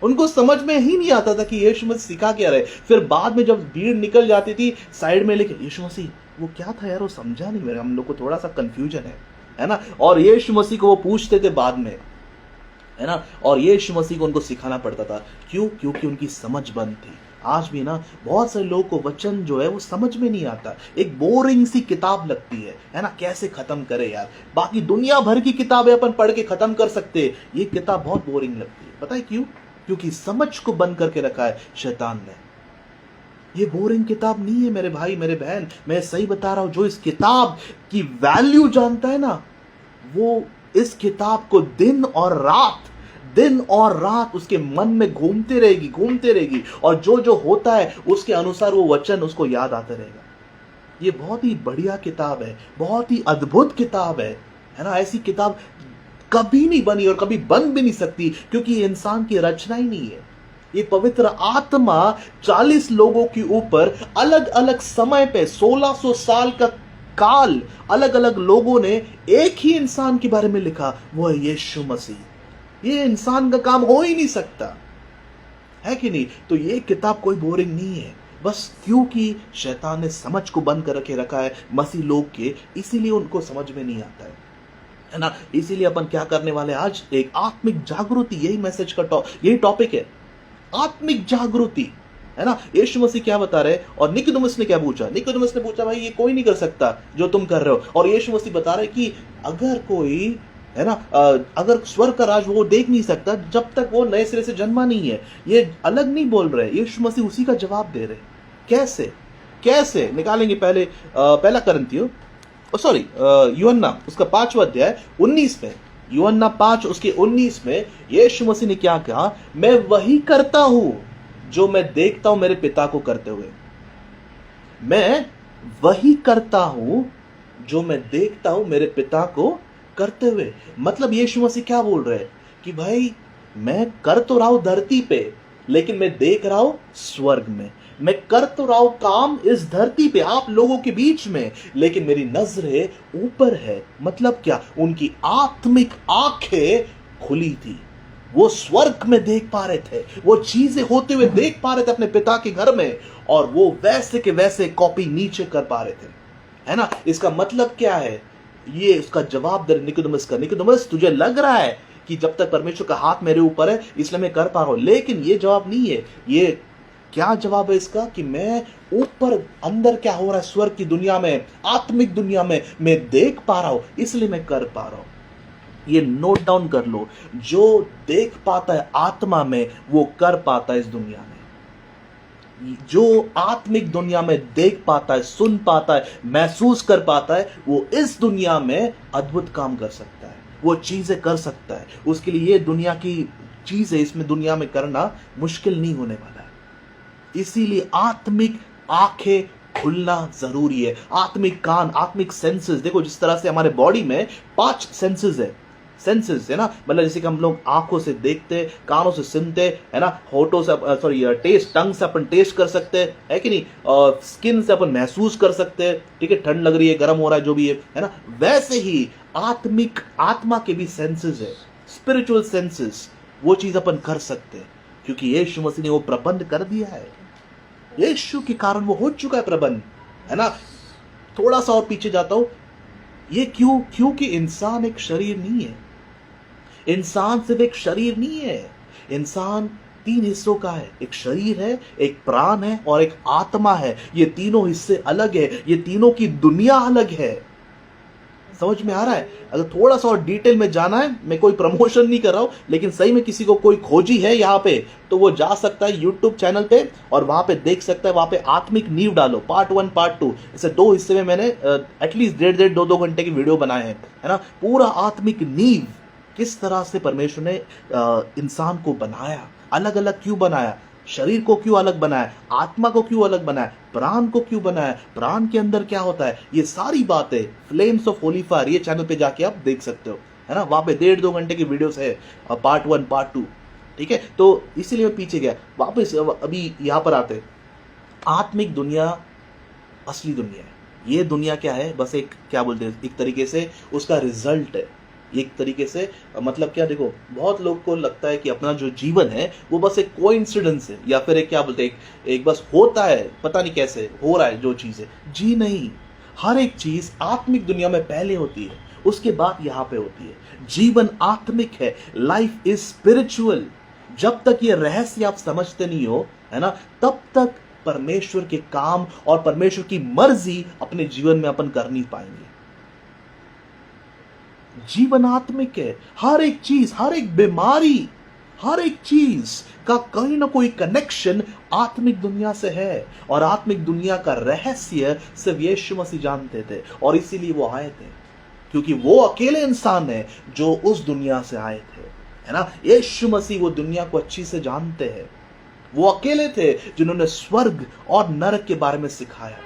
उनको समझ में ही नहीं आता था कि यीशु मसीह सिखा क्या रहे। फिर बाद में जब भीड़ निकल जाती थी साइड में लेके, यीशु मसीह वो क्या था यार, वो समझा नहीं, मेरे हम लोग को थोड़ा सा कंफ्यूजन है ना। और यीशु मसीह को वो पूछते थे बाद में, है ना। और यीशु मसीह को उनको सिखाना पड़ता था। क्यों? क्योंकि उनकी समझ बंद थी। आज भी ना बहुत सारे लोगों को वचन जो है वो समझ में नहीं आता, एक बोरिंग सी किताब लगती है ना। कैसे खत्म करे यार, बाकी दुनिया भर की किताबें अपन पढ़ के खत्म कर सकते, ये किताब बहुत बोरिंग लगती है। पता है क्यों? क्योंकि समझ को बंद करके रखा है शैतान ने। ये बोरिंग किताब नहीं है मेरे भाई मेरे बहन, मैं सही बता रहा हूं। जो इस किताब की वैल्यू जानता है ना, वो इस किताब को दिन और रात उसके मन में घूमते रहेगी और जो जो होता है उसके अनुसार वो वचन उसको याद आते रहेगा। ये बहुत ही बढ़िया किताब है, बहुत ही अद्भुत किताब है ना। ऐसी किताब कभी नहीं बनी और कभी बन भी नहीं सकती, क्योंकि ये इंसान की रचना ही नहीं है। ये पवित्र आत्मा 40 लोगों के ऊपर अलग अलग समय पे 1600 साल का काल अलग अलग लोगों ने एक ही इंसान के बारे में लिखा, वो है यीशु मसीह। ये इंसान का काम हो ही नहीं सकता, है कि नहीं। तो ये किताब कोई बोरिंग नहीं है, बस क्योंकि शैतान ने समझ को बंद कर रखा है मसीह लोग के, इसीलिए उनको समझ में नहीं आता है ना। इसीलिए अपन क्या करने वाले आज, एक आत्मिक जागृति, यही मैसेज का यही टॉपिक है, आत्मिक जागृति, है ना। यीशु मसीह क्या बता रहे, और निकोदेमस ने क्या पूछा? निकोदेमस ने पूछा भाई ये कोई नहीं कर सकता जो तुम कर रहे हो। और यीशु मसीह बता रहे कि अगर कोई, है ना, अगर स्वर्ग का राज वो देख नहीं सकता जब तक वो नए सिरे से जन्मा नहीं है। ये अलग नहीं बोल रहे, यीशु मसीह उसी का जवाब दे रहे। कैसे निकालेंगे? पहला करंथियों यूहन्ना उसका 5वां अध्याय 19 में, यूहन्ना 5 उसके 19 में यीशु मसीह ने क्या कहा? मैं वही करता हूं जो मैं देखता हूं मेरे पिता को करते हुए। मैं वही करता हूं जो मैं देखता हूं मेरे पिता को करते हुए। मतलब यीशु मसीह क्या बोल रहे हैं कि भाई मैं कर तो रहा हूं धरती पे, लेकिन मैं देख रहा हूं स्वर्ग में। मैं कर तो रहा हूं काम इस धरती पे आप लोगों के बीच में, लेकिन मेरी नजरें ऊपर है। मतलब क्या? उनकी आत्मिक आंखें खुली थी, वो स्वर्ग में देख पा रहे थे, वो चीजें होते हुए देख पा रहे थे अपने पिता के घर में, और वो वैसे के वैसे कॉपी नीचे कर पा रहे थे, है ना। इसका मतलब क्या है? ये उसका जवाब दे निकोदेमस का, निकोदेमस तुझे लग रहा है कि जब तक परमेश्वर का हाथ मेरे ऊपर है इसलिए मैं कर पा रहा हूं, लेकिन ये जवाब नहीं है। ये क्या जवाब है इसका? कि मैं ऊपर अंदर क्या हो रहा है स्वर्ग की दुनिया में, आत्मिक दुनिया में मैं देख पा रहा हूं, इसलिए मैं कर पा रहा हूं। ये नोट डाउन कर लो, जो देख पाता है आत्मा में वो कर पाता है इस दुनिया में। जो आत्मिक दुनिया में देख पाता है, सुन पाता है, महसूस कर पाता है, वो इस दुनिया में अद्भुत काम कर सकता है, वो चीजें कर सकता है। उसके लिए ये दुनिया की चीजें इसमें दुनिया में करना मुश्किल नहीं होने वाला है। इसीलिए आत्मिक आंखें खुलना जरूरी है, आत्मिक कान, आत्मिक सेंसेस। देखो जिस तरह से हमारे बॉडी में 5 सेंसेस है ना, मतलब जैसे कि हम लोग आंखों से देखते, कानों से सुनते है ना, होठों से टेस्ट, टंग से अपन टेस्ट कर सकते हैं, है कि नहीं, और स्किन से अपन महसूस कर सकते हैं, ठीक है, ठंड लग रही है, गर्म हो रहा है, जो भी है ना। वैसे ही आत्मा के भी सेंसेस है, स्पिरिचुअल सेंसेस, वो चीज अपन कर सकते हैं, क्योंकि यीशु मसीह ने वो प्रबंध कर दिया है। यीशु के कारण वो हो चुका है प्रबंध, है ना। थोड़ा सा और पीछे जाता हूं, ये क्योंकि इंसान एक शरीर नहीं है, इंसान सिर्फ एक शरीर नहीं है, इंसान 3 हिस्सों का है, एक शरीर है, एक प्राण है और एक आत्मा है। ये तीनों हिस्से अलग है, ये तीनों की दुनिया अलग है। समझ में आ रहा है? अगर थोड़ा सा और डिटेल में जाना है, मैं कोई प्रमोशन नहीं कर रहा हूं, लेकिन सही में किसी को कोई खोजी है यहाँ पे, तो वो जा सकता है यूट्यूब चैनल पे और वहां पे देख सकता है। वहां पे आत्मिक नींव डालो, पार्ट 1 पार्ट 2, इसे 2 हिस्से में मैंने एटलीस्ट 1.5-2 घंटे की वीडियो बनाए हैं, है ना। पूरा आत्मिक नींव, किस तरह से परमेश्वर ने इंसान को बनाया, अलग अलग क्यों बनाया, शरीर को क्यों अलग बनाया, आत्मा को क्यों अलग बनाया, प्राण को क्यों बनाया, प्राण के अंदर क्या होता है, ये सारी बातें फ्लेम्स ऑफ होली फायर, ये चैनल पे जाके आप देख सकते हो, है ना। वहां पे 1.5-2 घंटे की वीडियोस है, पार्ट 1 पार्ट 2, ठीक है। तो इसीलिए मैं पीछे गया, वापस अभी यहां पर आते। आत्मिक दुनिया असली दुनिया है। ये दुनिया क्या है, बस एक, क्या बोलते हैं, एक तरीके से उसका रिजल्ट है, एक तरीके से, मतलब क्या, देखो बहुत लोग को लगता है कि अपना जो जीवन है वो बस एक कोइंसिडेंस है, या फिर एक, क्या बोलते हैं, एक बस होता है, पता नहीं कैसे हो रहा है जो चीज है। जी नहीं, हर एक चीज आत्मिक दुनिया में पहले होती है, उसके बाद यहां पे होती है। जीवन आत्मिक है, लाइफ इज स्पिरिचुअल। जब तक ये रहस्य आप समझते नहीं हो, है ना, तब तक परमेश्वर के काम और परमेश्वर की मर्जी अपने जीवन में अपन कर नहीं पाएंगे। जीवन आत्मिक है, हर एक चीज, हर एक बीमारी, हर एक चीज का कहीं ना कोई कनेक्शन आत्मिक दुनिया से है, और आत्मिक दुनिया का रहस्य सिर्फ यीशु मसीह जानते थे, और इसीलिए वो आए थे, क्योंकि वो अकेले इंसान है जो उस दुनिया से आए थे, है ना। यीशु मसीह वो दुनिया को अच्छी से जानते हैं, वो अकेले थे जिन्होंने स्वर्ग और नरक के बारे में सिखाया।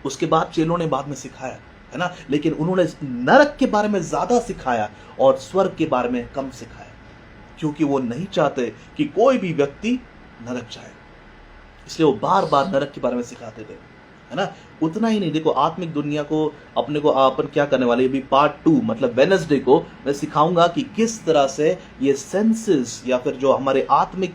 उसके बाद चेलों ने बाद में सिखाया, है ना, लेकिन उन्होंने नरक के बारे में ज्यादा सिखाया और स्वर्ग के बारे में कम सिखाया, क्योंकि वो नहीं चाहते कि कोई भी व्यक्ति नरक जाए, इसलिए वो बार बार नरक के बारे में सिखाते थे, है ना। उतना ही नहीं, देखो आत्मिक दुनिया को अपने को अपन क्या करने वाले, अभी पार्ट 2 मतलब वेडनेसडे को मैं सिखाऊंगा कि किस तरह से ये सेंसेस, या फिर जो हमारे आत्मिक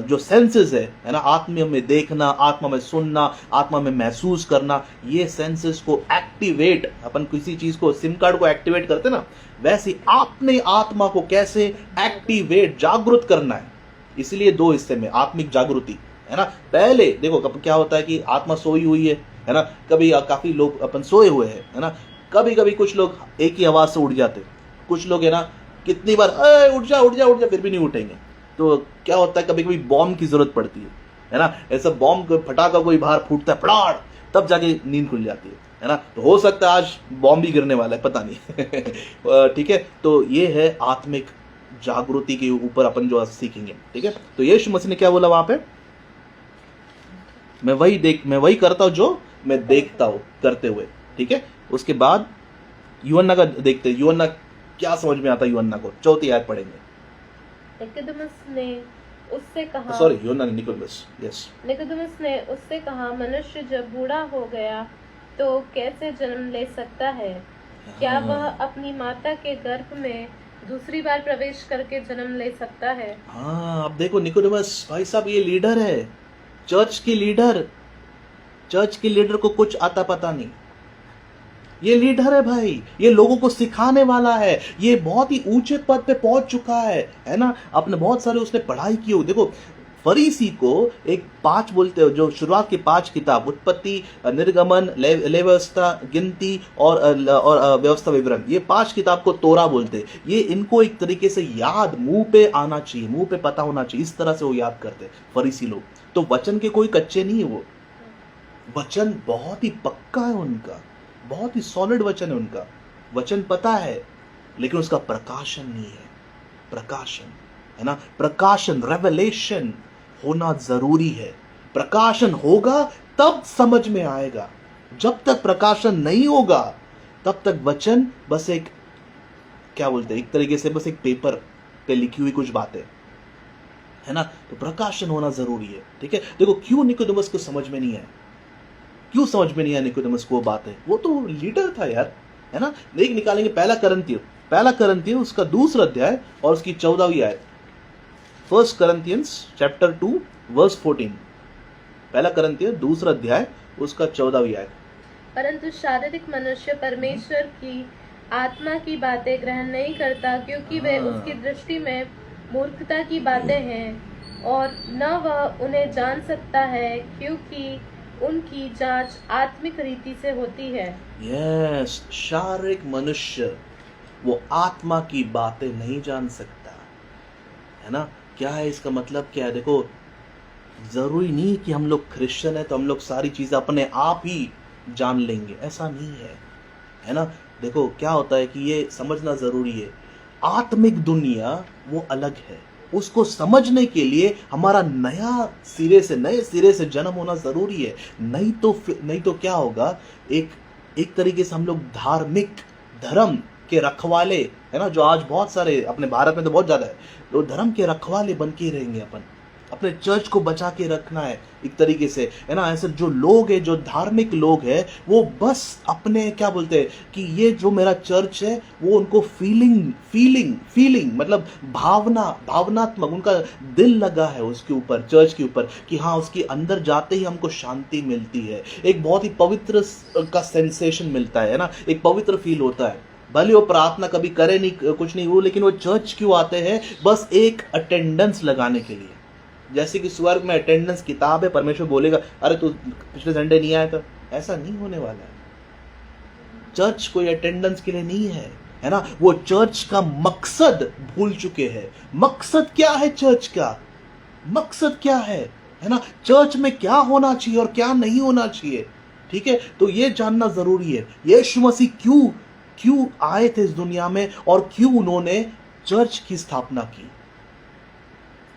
जो सेंसेस है ना, आत्मा में देखना, आत्मा में सुनना, आत्मा में महसूस करना, ये सेंसेस को एक्टिवेट, अपन किसी चीज को, सिम कार्ड को एक्टिवेट करते ना, वैसे आपने आत्मा को कैसे एक्टिवेट, जागृत करना है। इसीलिए 2 हिस्से में आत्मिक जागृति, है ना। पहले देखो क्या होता है कि आत्मा सोई हुई है ना, कभी काफी लोग अपन सोए हुए हैं, है ना, कभी कभी कुछ लोग एक ही आवाज से उठ जाते, कुछ लोग है ना कितनी बार उठ जा उठ जा उठ जा, फिर भी नहीं उठेंगे। तो क्या होता है, कभी कभी बॉम्ब की जरूरत पड़ती है ना, ऐसा बॉम्ब फटाका कोई बाहर फूटता है फटाड़, तब जाके नींद खुल जाती है ना। तो हो सकता है आज बॉम्ब भी गिरने वाला है, पता नहीं ठीक है। तो ये है आत्मिक जागृति के ऊपर अपन जो सीखेंगे, ठीक है। तो यीशु मसीह ने क्या बोला वहां पे, मैं वही करता हूं जो मैं देखता हूं करते हुए, ठीक है। उसके बाद यूहन्ना का देखते हैं, यूहन्ना क्या समझ में आता है यूहन्ना को, 4th आयत पढ़ेंगे। निकोदेमुस ने उससे कहा, सॉरी यूहन्ना नहीं, निकोदेमुस, यस। निकोदेमुस ने उससे कहा, मनुष्य जब बूढ़ा हो गया तो कैसे जन्म ले सकता है? क्या वह अपनी माता के गर्भ में दूसरी बार प्रवेश करके जन्म ले सकता है? हाँ, अब देखो निकोदेमुस भाई साहब, ये लीडर है, चर्च के लीडर को कुछ आता पता नहीं, ये लीडर है भाई, ये लोगों को सिखाने वाला है, ये बहुत ही ऊंचे पद पे पहुंच चुका है ना। अपने बहुत सारे उसने पढ़ाई की हो, देखो फरीसी को एक 5 बोलते हो, जो शुरुआत की 5 किताब, उत्पत्ति, निर्गमन, व्यवस्था, गिनती और व्यवस्था विवरण, ये 5 किताब को तोरा बोलते। ये इनको एक तरीके से याद मुंह पे आना चाहिए, मुंह पे पता होना चाहिए, इस तरह से वो याद करते फरीसी लोग। तो वचन के कोई कच्चे नहीं है, वो वचन बहुत ही पक्का है उनका, बहुत ही सॉलिड वचन है उनका। वचन पता है लेकिन उसका प्रकाशन नहीं है। प्रकाशन है ना, प्रकाशन, रेवलेशन होना जरूरी है। प्रकाशन होगा तब समझ में आएगा। जब तक प्रकाशन नहीं होगा तब तक वचन बस एक, क्या बोलते हैं, एक तरीके से बस एक पेपर पे लिखी हुई कुछ बातें है ना। तो प्रकाशन होना जरूरी है। ठीक है, देखो क्यों निकोदेमस को समझ में नहीं आया, क्यों समझ में नहीं आया निकोदेमस को वो बातें? वो तो लीडर था यार, है ना। देख निकालेंगे पहला करंथियो उसका 2 अध्याय और उसकी 14वीं आयत। 1 Corinthians chapter 2 verse 14। पहला करंथियो 2 अध्याय उसका 14वीं आयत। परंतु शारीरिक मनुष्य परमेश्वर की आत्मा की बातें ग्रहण नहीं करता, क्योंकि वे उसकी दृष्टि में मूर्खता की बातें हैं और न वह उन्हें जान सकता है, क्योंकि उनकी जांच आत्मिक रीति से होती है। यस, शारीरिक मनुष्य वो आत्मा की बातें नहीं जान सकता, है ना। क्या है इसका मतलब? क्या है? देखो, जरूरी नहीं कि हम लोग क्रिश्चियन है तो हम लोग सारी चीजें अपने आप ही जान लेंगे, ऐसा नहीं है ना। देखो क्या होता है कि ये समझना जरूरी है, आत्मिक दुनिया वो अलग है। उसको समझने के लिए हमारा नए सिरे से जन्म होना जरूरी है। नहीं तो क्या होगा, एक तरीके से हम लोग धार्मिक धर्म के रखवाले, है ना, जो आज बहुत सारे अपने भारत में तो बहुत ज्यादा है, तो धर्म के रखवाले बन के रहेंगे। अपने चर्च को बचा के रखना है एक तरीके से, है ना। ऐसे जो लोग हैं, जो धार्मिक लोग हैं, वो बस अपने, क्या बोलते हैं कि ये जो मेरा चर्च है, वो उनको फीलिंग मतलब भावनात्मक, उनका दिल लगा है उसके ऊपर, चर्च के ऊपर, कि हाँ उसके अंदर जाते ही हमको शांति मिलती है, एक बहुत ही पवित्र का सेंसेशन मिलता है ना, एक पवित्र फील होता है। भले वो प्रार्थना कभी करे नहीं, कुछ नहीं हो, लेकिन वो चर्च क्यों आते हैं? बस एक अटेंडेंस लगाने के लिए। जैसे कि स्वर्ग में अटेंडेंस किताब है, परमेश्वर बोलेगा अरे तू पिछले संडे नहीं आया था, ऐसा नहीं होने वाला है। चर्च कोई अटेंडेंस के लिए नहीं है ना। वो चर्च का मकसद भूल चुके हैं। मकसद क्या है चर्च का? मकसद क्या है ना। चर्च में क्या होना चाहिए और क्या नहीं होना चाहिए, ठीक है। तो ये जानना जरूरी है, यीशु मसीह क्यों आए थे इस दुनिया में और क्यों उन्होंने चर्च की स्थापना की,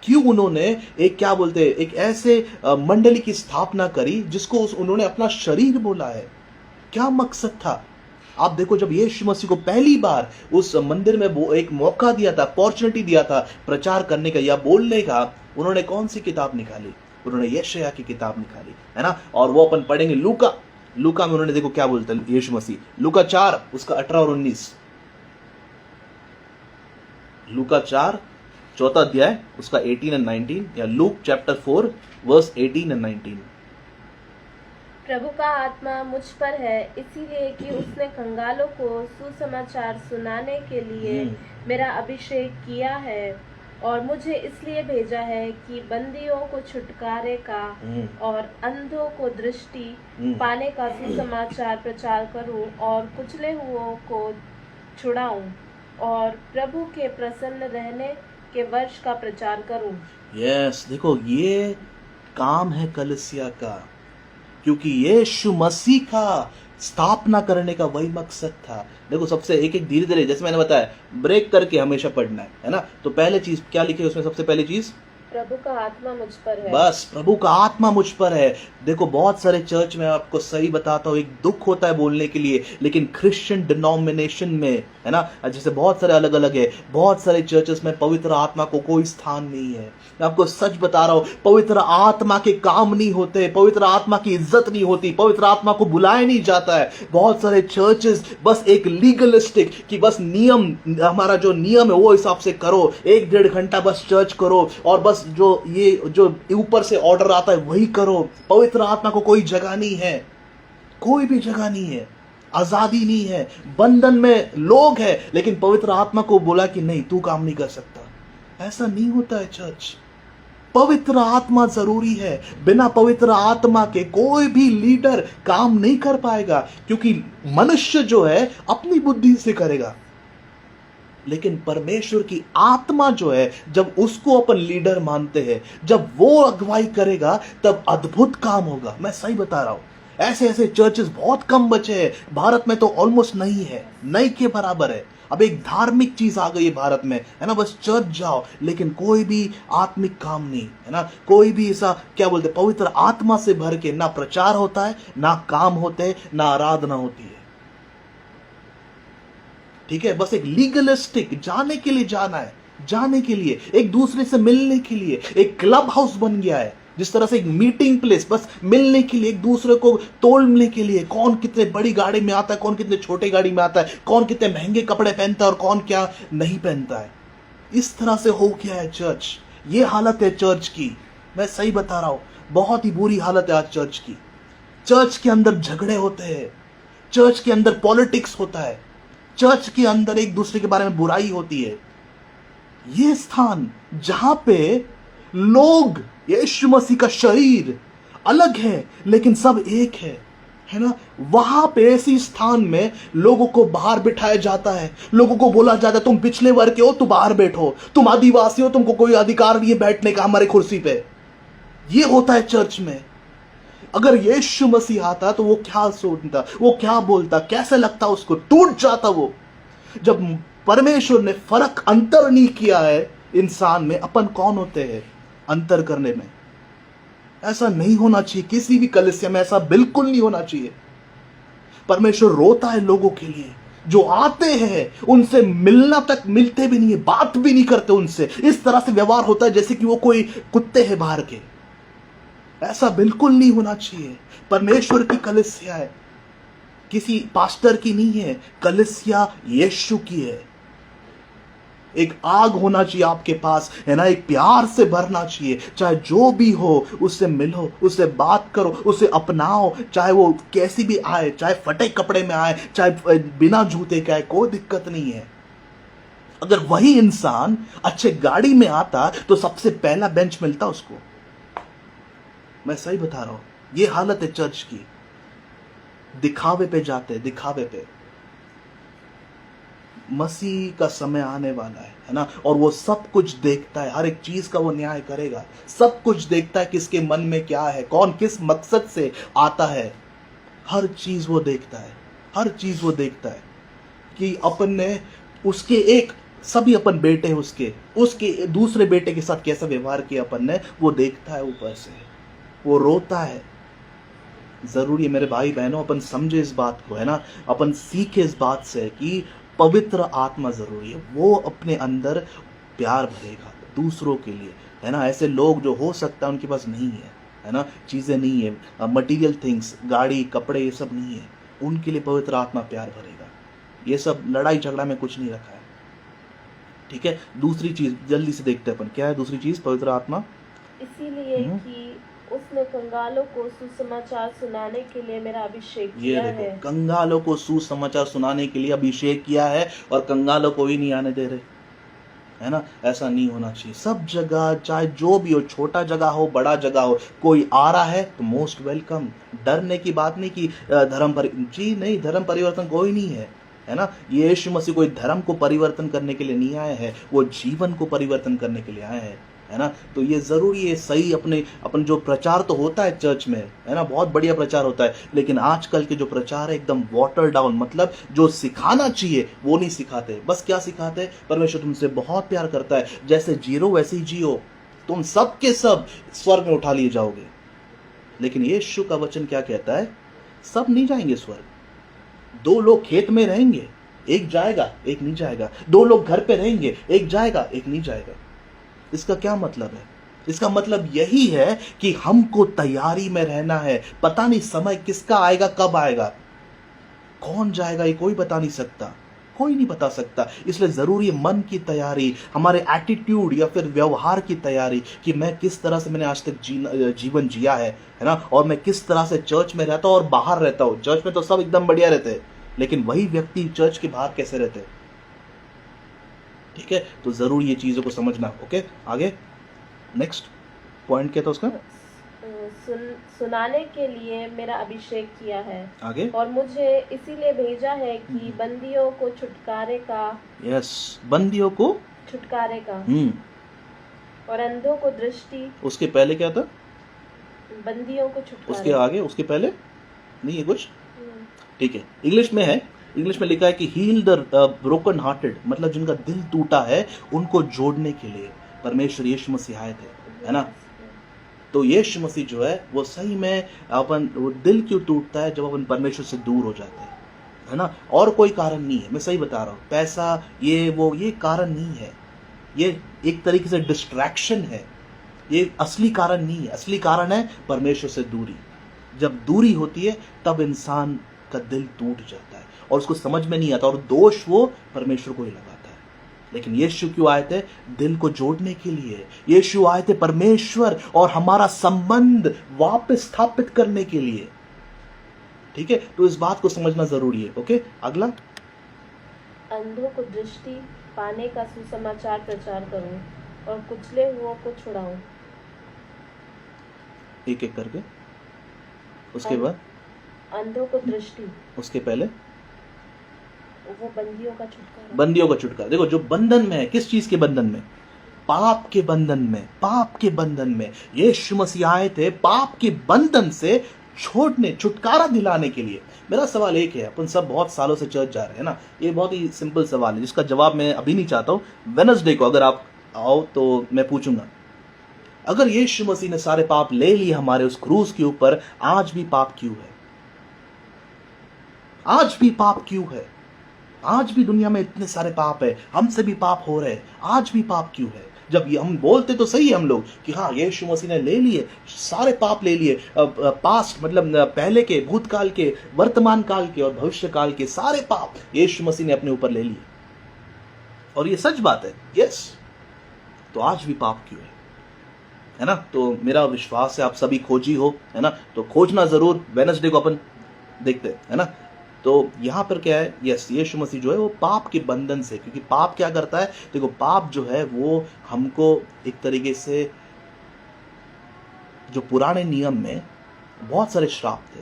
क्यों उन्होंने एक, क्या बोलते हैं, एक ऐसे मंडली की स्थापना करी जिसको उन्होंने अपना शरीर बोला है। क्या मकसद था? आप देखो, जब यीशु मसीह को पहली बार उस मंदिर में वो एक मौका दिया था, अपॉर्चुनिटी दिया था प्रचार करने का या बोलने का, उन्होंने कौन सी किताब निकाली? उन्होंने यशायाह की किताब निकाली, है ना। और वो अपन पढ़ेंगे लूका में उन्होंने, देखो क्या बोलता है यीशु मसीह, लूका 4 उसका 18 और 19। लूका 4 चौथा अध्याय उसका 18 और 19, या लूक चैप्टर 4 वर्स 18 और 19। प्रभु का आत्मा मुझ पर है, इसीलिए कि उसने कंगालों को सुसमाचार सुनाने के लिए मेरा अभिषेक किया है, और मुझे इसलिए भेजा है कि बंदियों को छुटकारे का और अंधों को दृष्टि पाने का सुसमाचार प्रचार करूं, और कुचले हुओं को छुड़ाऊं, और प्रभु के प्रसन्न रहने के वर्ष का प्रचार करूं। यस, देखो ये काम है कलीसिया का, क्योंकि यीशु मसीह का स्थापना करने का वही मकसद था। देखो सबसे एक धीरे, जैसे मैंने बताया, ब्रेक करके हमेशा पढ़ना है ना। तो पहले चीज क्या लिखे उसमें? सबसे पहली चीज, प्रभु का आत्मा मुझ पर है। बस, प्रभु का आत्मा मुझ पर है। देखो बहुत सारे चर्च में, आपको सही बताता हूँ, एक दुख होता है बोलने के लिए, लेकिन क्रिश्चियन डिनोमिनेशन में, है ना, जैसे बहुत सारे अलग अलग है, बहुत सारे चर्चेस में पवित्र आत्मा को कोई स्थान नहीं है। मैं आपको सच बता रहा हूं, पवित्र आत्मा के काम नहीं होते, पवित्र आत्मा की इज्जत नहीं होती, पवित्र आत्मा को बुलाया नहीं जाता है। बहुत सारे चर्चेस बस एक लीगलिस्टिक, कि बस नियम, हमारा जो नियम है वो हिसाब से करो, 1-1.5 घंटा बस चर्च करो, और बस जो ऊपर से ऑर्डर आता है वही करो। पवित्र आत्मा को कोई जगह नहीं है, कोई भी जगह नहीं है, आजादी नहीं है। बंधन में लोग हैं, लेकिन पवित्र आत्मा को बोला कि नहीं तू काम नहीं कर सकता, ऐसा नहीं होता है चर्च। पवित्र आत्मा जरूरी है। बिना पवित्र आत्मा के कोई भी लीडर काम नहीं कर पाएगा, क्योंकि मनुष्य जो है अपनी बुद्धि से करेगा, लेकिन परमेश्वर की आत्मा जो है, जब उसको अपन लीडर मानते हैं, जब वो अगुवाई करेगा, तब अद्भुत काम होगा। मैं सही बता रहा हूं। ऐसे ऐसे चर्चेस बहुत कम बचे हैं भारत में, तो ऑलमोस्ट नहीं है, नहीं के बराबर है। अब एक धार्मिक चीज आ गई है भारत में, है ना, बस चर्च जाओ, लेकिन कोई भी आत्मिक काम नहीं, है ना, कोई भी ऐसा क्या बोलते पवित्र आत्मा से भर के ना प्रचार होता है, ना काम होते हैं, ना आराधना होती है। ठीक है, बस एक लीगलिस्टिक जाने के लिए जाना है, जाने के लिए, एक दूसरे से मिलने के लिए एक क्लब हाउस बन गया है, जिस तरह से एक मीटिंग प्लेस, बस मिलने के लिए, एक दूसरे को तोड़ने के लिए, कौन कितने बड़ी गाड़ी में आता है, कौन कितने छोटे गाड़ी में आता है, कौन कितने महंगे कपड़े पहनता है और कौन क्या नहीं पहनता है। इस तरह से हो गया है चर्च। ये हालत है चर्च की, मैं सही बता रहा हूं, बहुत ही बुरी हालत है आज चर्च की। चर्च के अंदर झगड़े होते हैं, चर्च के अंदर पॉलिटिक्स होता है, चर्च के अंदर एक दूसरे के बारे में बुराई होती है। ये स्थान जहां पे लोग, यीशु मसीह का शरीर अलग है लेकिन सब एक है ना, वहां पे ऐसी स्थान में लोगों को बाहर बिठाया जाता है, लोगों को बोला जाता है तुम पिछले वर्ग के हो, तुम बाहर बैठो, तुम आदिवासी हो, तुमको कोई अधिकार नहीं है बैठने का हमारे कुर्सी पे। ये होता है चर्च में। अगर यीशु मसीह आता तो वो क्या सोचता, वो क्या बोलता, कैसे लगता उसको, टूट जाता वो। जब परमेश्वर ने फर्क अंतर नहीं किया है इंसान में, अपन कौन होते हैं अंतर करने में। ऐसा नहीं होना चाहिए, किसी भी कलीसिया में ऐसा बिल्कुल नहीं होना चाहिए। परमेश्वर रोता है लोगों के लिए जो आते हैं, उनसे मिलना तक मिलते भी नहीं है, बात भी नहीं करते उनसे, इस तरह से व्यवहार होता है जैसे कि वो कोई कुत्ते हैं बाहर के। ऐसा बिल्कुल नहीं होना चाहिए। परमेश्वर की कलीसिया है, किसी पास्टर की नहीं है, कलीसिया यीशु की है। एक आग होना चाहिए आपके पास, है ना, एक प्यार से भरना चाहिए। चाहे जो भी हो उससे मिलो, उससे बात करो, उसे अपनाओ, चाहे वो कैसी भी आए, चाहे फटे कपड़े में आए, चाहे बिना जूते के आए, कोई दिक्कत नहीं है। अगर वही इंसान अच्छे गाड़ी में आता तो सबसे पहला बेंच मिलता उसको। मैं सही बता रहा हूं, ये हालत है चर्च की। दिखावे पे जाते हैं, दिखावे पे। मसीह का समय आने वाला है ना, और वो सब कुछ देखता है, हर एक चीज का वो न्याय करेगा, सब कुछ देखता है, किसके मन में क्या है, कौन किस मकसद से आता है, हर चीज वो देखता है, हर चीज वो देखता है कि अपन ने उसके एक सभी अपन बेटे उसके दूसरे बेटे के साथ कैसा व्यवहार किया अपन ने, वो देखता है ऊपर से, वो रोता है। जरूरी है मेरे भाई बहनों, अपन समझे इस बात को, है ना, अपन सीखे इस बात से कि पवित्र आत्मा जरूरी है। वो अपने अंदर प्यार भरेगा दूसरों के लिए, है ना। ऐसे लोग जो हो सकता है उनके पास नहीं है ना, चीजें नहीं है, मटेरियल थिंग्स, गाड़ी कपड़े, ये सब नहीं है, उनके लिए पवित्र आत्मा प्यार भरेगा। ये सब लड़ाई झगड़ा में कुछ नहीं रखा है। ठीक है, दूसरी चीज जल्दी से देखते हैं अपन, क्या है दूसरी चीज पवित्र आत्मा। इसीलिए कि उसने कंगालों को सुसमाचार सुनाने के लिए मेरा अभिषेक किया है। ये देखो, कंगालों को सुसमाचार सुनाने के लिए अभिषेक किया है, और कंगालों को ही नहीं आने दे रहे, है ना। ऐसा नहीं होना चाहिए। सब जगह, चाहे जो भी हो, छोटा जगह हो बड़ा जगह हो, कोई आ रहा है तो मोस्ट वेलकम। डरने की बात नहीं कि जी नहीं, धर्म परिवर्तन कोई नहीं है ना। यीशु मसीह कोई धर्म को परिवर्तन करने के लिए नहीं आए हैं, वो जीवन को परिवर्तन करने के लिए आए हैं, है ना। तो ये जरूरी है, सही अपन जो प्रचार तो होता है चर्च में, है ना, बहुत बढ़िया प्रचार होता है, लेकिन आजकल के जो प्रचार है एकदम वाटर डाउन, मतलब जो सिखाना चाहिए वो नहीं सिखाते। बस क्या सिखाते, परमेश्वर तुमसे बहुत प्यार करता है, जैसे जीरो वैसे ही जियो, तुम सब के सब स्वर्ग में उठा लिए जाओगे। लेकिन यीशु का वचन क्या कहता है, सब नहीं जाएंगे स्वर्ग। दो लोग खेत में रहेंगे, एक जाएगा एक नहीं जाएगा। दो लोग घर पे रहेंगे, एक जाएगा एक नहीं जाएगा। इसका क्या मतलब है? इसका मतलब यही है कि हमको तैयारी में रहना है। पता नहीं समय किसका आएगा, कब आएगा, कौन जाएगा, ये कोई बता नहीं सकता, कोई नहीं बता सकता। इसलिए जरूरी है मन की तैयारी, हमारे एटीट्यूड या फिर व्यवहार की तैयारी, कि मैं किस तरह से मैंने आज तक जीवन जिया है ना, और मैं किस तरह से चर्च में रहता हूं और बाहर रहता हूं। चर्च में तो सब एकदम बढ़िया रहते हैं, लेकिन वही व्यक्ति चर्च के बाहर कैसे रहते हैं। ठीक है, तो जरूर ये चीजों को समझना। ओके, आगे नेक्स्ट। पॉइंट क्या था उसका? सुनाने के लिए मेरा अभिषेक किया है आगे, और मुझे इसीलिए भेजा है कि बंदियों को छुटकारे का यस, बंदियों को छुटकारे का और अंधों को दृष्टि। उसके पहले क्या था? बंदियों को छुटकारे। उसके आगे, उसके पहले नहीं है कुछ? ठीक है, इंग्लिश में है, इंग्लिश में लिखा है कि हील द ब्रोकन हार्टेड, मतलब जिनका दिल टूटा है उनको जोड़ने के लिए परमेश्वर यीशु मसीह आए थे, है ना? तो यीशु मसीह जो है वो सही में अपन, वो दिल क्यों टूटता है? जब अपन परमेश्वर से दूर हो जाते हैं, है ना? और कोई कारण नहीं है, मैं सही बता रहा हूँ। पैसा, ये वो, ये कारण नहीं है, ये एक तरीके से डिस्ट्रैक्शन है, ये असली कारण नहीं है। असली कारण है परमेश्वर से दूरी। जब दूरी होती है तब इंसान का दिल टूट जाता है और उसको समझ में नहीं आता और दोष वो परमेश्वर को ही लगाता है। लेकिन यीशु क्यों आए थे? दिल को जोड़ने के लिए। यीशु आए थे परमेश्वर और हमारा संबंध वापस स्थापित करने के लिए। ठीक है, तो इस बात को समझना जरूरी है। ओके, अगला, अंधों को दृष्टि पाने का सुसमाचार प्रचार करूं और कुचले हुओं को छुड़ाऊं। एक एक करके। उसके बाद अंधों को दृष्टि, उसके पहले वो बंदियों का छुटकारा। बंदियों का छुटकारा। देखो, जो बंधन में है, किस चीज के बंधन में? पाप के बंधन में। पाप के बंधन में यीशु मसीह आए थे पाप के बंधन से छोड़ने, छुटकारा दिलाने के लिए। मेरा सवाल एक है, अपन सब बहुत सालों से चर्च जा रहे हैं ना, ये बहुत ही सिंपल सवाल है जिसका जवाब मैं अभी नहीं चाहता हूं। वेडनेसडे को अगर आप आओ तो मैं पूछूंगा, अगर यीशु मसीह ने सारे पाप ले लिए हमारे उस क्रूज के ऊपर, आज भी पाप क्यों है? आज भी पाप क्यों है? आज भी दुनिया में इतने सारे पाप है, हमसे भी पाप हो रहे हैं, आज भी पाप क्यों है? जब ये हम बोलते तो सही है हम लोग कि हाँ यीशु मसीह ने ले लिए, सारे पाप ले लिए, पास्ट मतलब पहले के, भूतकाल के, वर्तमान काल के और भविष्य काल के सारे पाप यीशु मसीह ने अपने ऊपर ले लिए, और ये सच बात है। यस, तो आज भी पाप क्यों है ना? तो मेरा विश्वास है आप सभी खोजी हो, है ना? तो खोजना जरूर। वेडनेसडे को अपन देखते हैं, है ना? तो यहां पर क्या है? यस, यीशु मसीह जो है वो पाप के बंधन से, क्योंकि पाप क्या करता है? देखो, पाप जो है वो हमको एक तरीके से, जो पुराने नियम में बहुत सारे श्राप थे,